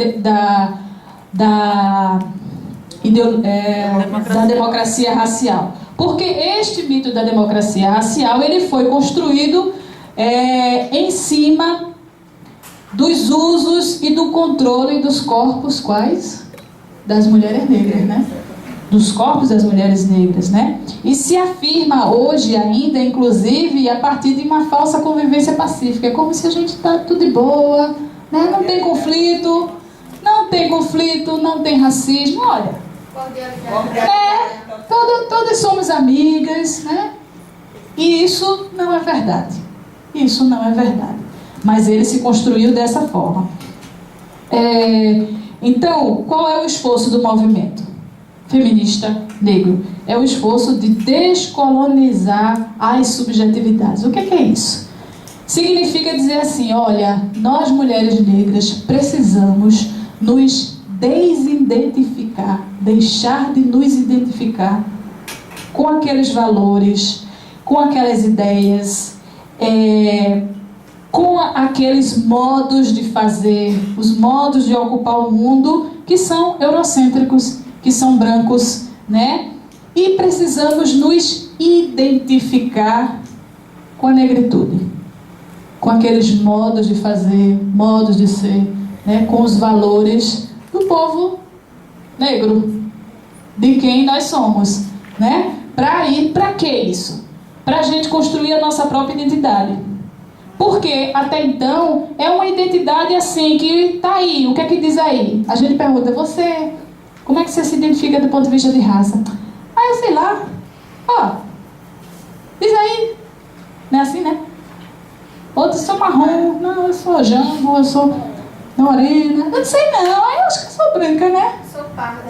democracia racial? Porque este mito da democracia racial ele foi construído em cima dos usos e do controle dos corpos quais? Das mulheres negras, né? Dos corpos das mulheres negras, né? E se afirma hoje ainda, inclusive, a partir de uma falsa convivência pacífica. É como se a gente está tudo de boa, né? Não tem conflito, não tem racismo. Olha, todas somos amigas, né? E isso não é verdade. Isso não é verdade. Mas ele se construiu dessa forma. Então, qual é o esforço do movimento feminista negro? É o esforço de descolonizar as subjetividades. O que é isso? Significa dizer assim, olha, nós mulheres negras precisamos nos desidentificar, deixar de nos identificar com aqueles valores, com aquelas ideias, com aqueles modos de fazer, os modos de ocupar o mundo que são eurocêntricos, que são brancos, né? E precisamos nos identificar com a negritude, com aqueles modos de fazer, modos de ser, né? Com os valores do povo negro, de quem nós somos, né? Para que isso? Para a gente construir a nossa própria identidade. Porque até então é uma identidade assim que tá aí. O que é que diz aí? A gente pergunta, você, como é que você se identifica do ponto de vista de raça? Ah, eu sei lá. Ó, diz aí. Não é assim, né? Outros são marrom. Não, eu sou jambo, eu sou morena. Eu não sei não, eu acho que eu sou branca, né? Sou parda.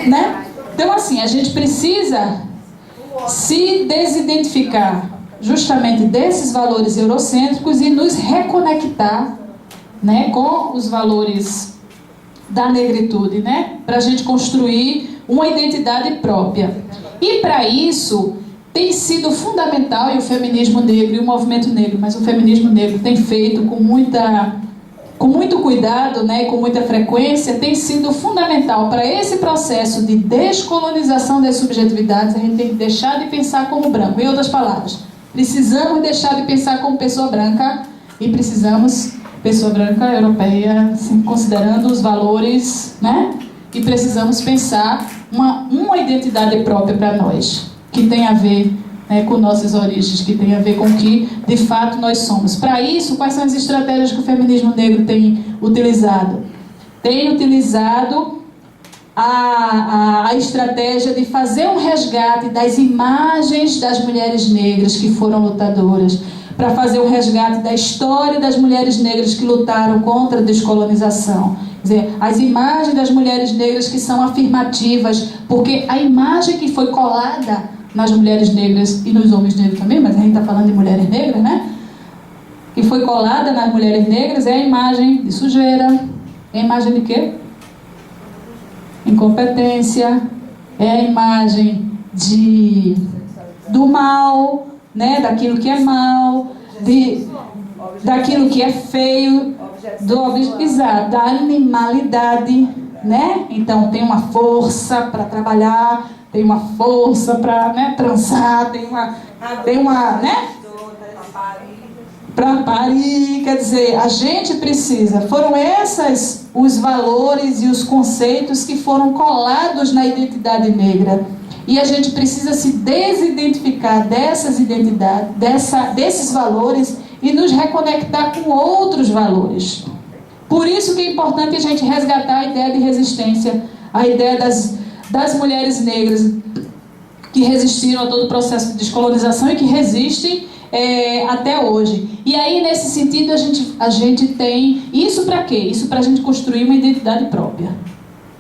Né? Então assim, a gente precisa se desidentificar justamente desses valores eurocêntricos e nos reconectar, né, com os valores da negritude, né, para a gente construir uma identidade própria. E para isso tem sido fundamental, e o feminismo negro e o movimento negro, mas o feminismo negro tem feito com muita com muito cuidado, né, com muita frequência, tem sido fundamental para esse processo de descolonização das subjetividades. A gente tem que deixar de pensar como branco. Em outras palavras, precisamos deixar de pensar como pessoa branca e precisamos, pessoa branca europeia, assim, considerando os valores, né? E precisamos pensar uma identidade própria para nós, que tem a ver, né, com nossas origens, que tem a ver com o que de fato nós somos. Para isso, quais são as estratégias que o feminismo negro tem utilizado? Tem utilizado a estratégia de fazer um resgate das imagens das mulheres negras que foram lutadoras, para fazer um resgate da história das mulheres negras que lutaram contra a descolonização. Quer dizer, as imagens das mulheres negras que são afirmativas, porque a imagem que foi colada nas mulheres negras e nos homens negros também, mas a gente está falando de mulheres negras, né? Que foi colada nas mulheres negras é a imagem de sujeira, é a imagem de quê? Incompetência, é a imagem do mal, né? Daquilo que é mal, daquilo que é feio, da animalidade, né? Então tem uma força para trabalhar, tem uma força para, né, trançar, tem uma, né? Para parir, quer dizer, a gente precisa. Foram esses os valores e os conceitos que foram colados na identidade negra. E a gente precisa se desidentificar dessas identidades, desses valores e nos reconectar com outros valores. Por isso que é importante a gente resgatar a ideia de resistência, a ideia das mulheres negras que resistiram a todo o processo de descolonização e que resistem até hoje. E aí, nesse sentido, a gente tem... Isso para quê? Isso para a gente construir uma identidade própria.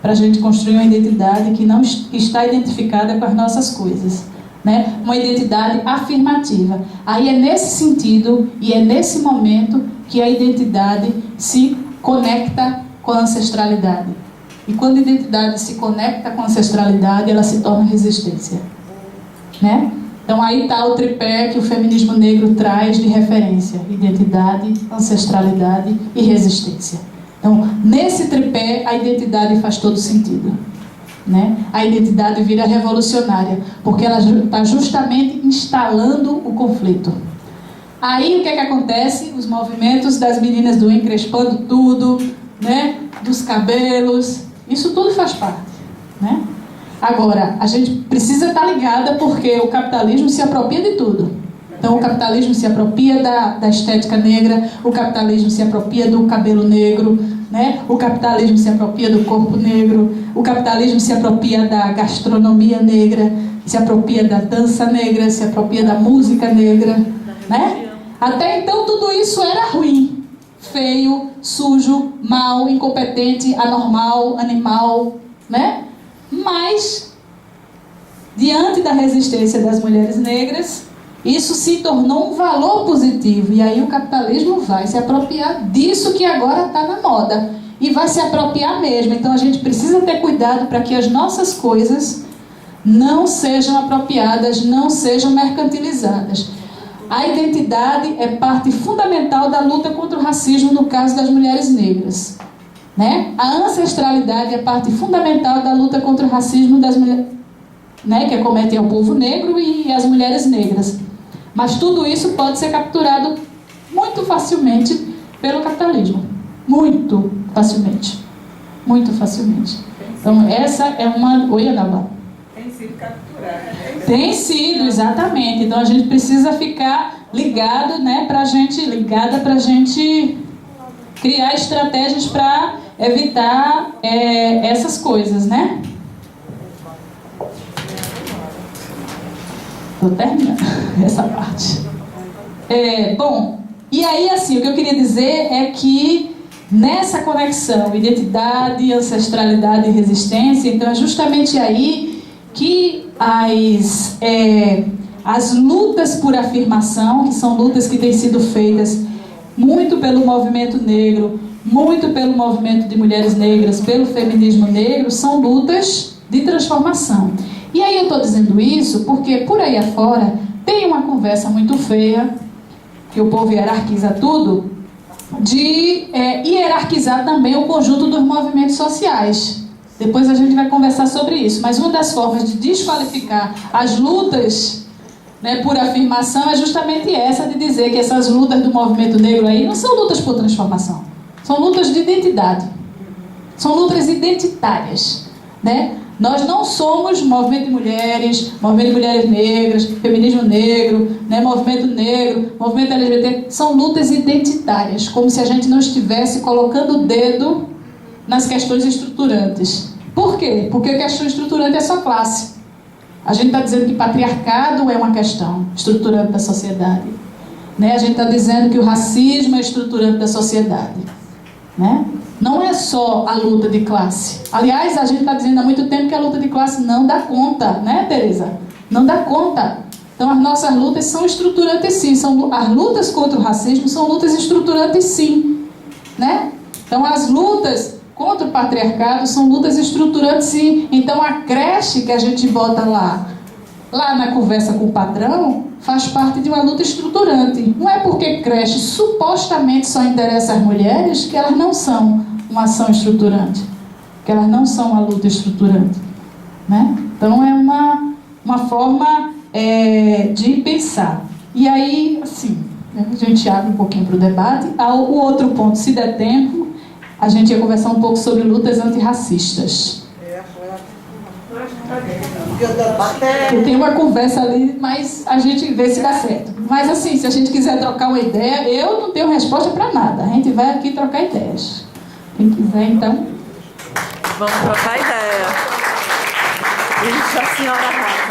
Para a gente construir uma identidade que não está identificada com as nossas coisas, né? Uma identidade afirmativa. Aí é nesse sentido e é nesse momento que a identidade se conecta com a ancestralidade. E quando a identidade se conecta com a ancestralidade, ela se torna resistência, né? Então aí está o tripé que o feminismo negro traz de referência: identidade, ancestralidade e resistência. Então, nesse tripé, a identidade faz todo sentido, né? A identidade vira revolucionária, porque ela está justamente instalando o conflito. Aí, o que é que acontece? Os movimentos das meninas do encrespando tudo, né? Dos cabelos, isso tudo faz parte, né? Agora, a gente precisa estar ligada, porque o capitalismo se apropria de tudo. Então, o capitalismo se apropria da estética negra, o capitalismo se apropria do cabelo negro, né? O capitalismo se apropria do corpo negro, o capitalismo se apropria da gastronomia negra, se apropria da dança negra, se apropria da música negra, né? Até então, tudo isso era ruim, feio, sujo, mal, incompetente, anormal, animal, né? Mas, diante da resistência das mulheres negras, isso se tornou um valor positivo. E aí o capitalismo vai se apropriar disso que agora está na moda. E vai se apropriar mesmo. Então a gente precisa ter cuidado para que as nossas coisas não sejam apropriadas, não sejam mercantilizadas. A identidade é parte fundamental da luta contra o racismo no caso das mulheres negras, né? A ancestralidade é parte fundamental da luta contra o racismo das mulheres, né, que acometem ao povo negro e as mulheres negras. Mas tudo isso pode ser capturado muito facilmente pelo capitalismo. Muito facilmente. Muito facilmente. Então, essa é uma... Oi, Ana. Tem sido capturado. Tem sido, exatamente. Então, a gente precisa ficar ligado, né, pra gente criar estratégias para evitar essas coisas, né? Estou terminando essa parte. Bom, e aí, assim, o que eu queria dizer é que nessa conexão identidade, ancestralidade e resistência, então é justamente aí que as lutas por afirmação, que são lutas que têm sido feitas muito pelo movimento negro, muito pelo movimento de mulheres negras, pelo feminismo negro, são lutas de transformação. E aí eu estou dizendo isso porque por aí afora tem uma conversa muito feia, que o povo hierarquiza tudo, de hierarquizar também o conjunto dos movimentos sociais. Depois a gente vai conversar sobre isso. Mas uma das formas de desqualificar as lutas, né, por afirmação é justamente essa, de dizer que essas lutas do movimento negro aí não são lutas por transformação. São lutas de identidade. São lutas identitárias, né? Nós não somos movimento de mulheres negras, feminismo negro, né, movimento negro, movimento LGBT. São lutas identitárias, como se a gente não estivesse colocando o dedo nas questões estruturantes. Por quê? Porque a questão estruturante é só classe. A gente está dizendo que patriarcado é uma questão estruturante da sociedade, né? A gente está dizendo que o racismo é estruturante da sociedade, né? Não é só a luta de classe. Aliás, a gente está dizendo há muito tempo que a luta de classe não dá conta, né, Tereza? Não dá conta. Então, as nossas lutas são estruturantes, sim. As lutas contra o racismo são lutas estruturantes, sim, né? Então, as lutas contra o patriarcado são lutas estruturantes, sim. Então, a creche que a gente bota lá na conversa com o patrão, faz parte de uma luta estruturante. Não é porque creche supostamente só interessa às mulheres que elas não são uma ação estruturante, que elas não são uma luta estruturante, né? Então é uma forma de pensar. E aí, assim, a gente abre um pouquinho para o debate. O outro ponto, se der tempo, a gente ia conversar um pouco sobre lutas antirracistas. Eu tenho uma conversa ali, mas a gente vê se dá certo. Mas assim, se a gente quiser trocar uma ideia, eu não tenho resposta para nada. A gente vai aqui trocar ideias. Quem quiser, então. Vamos trocar ideia. Deixa a senhora Rafa.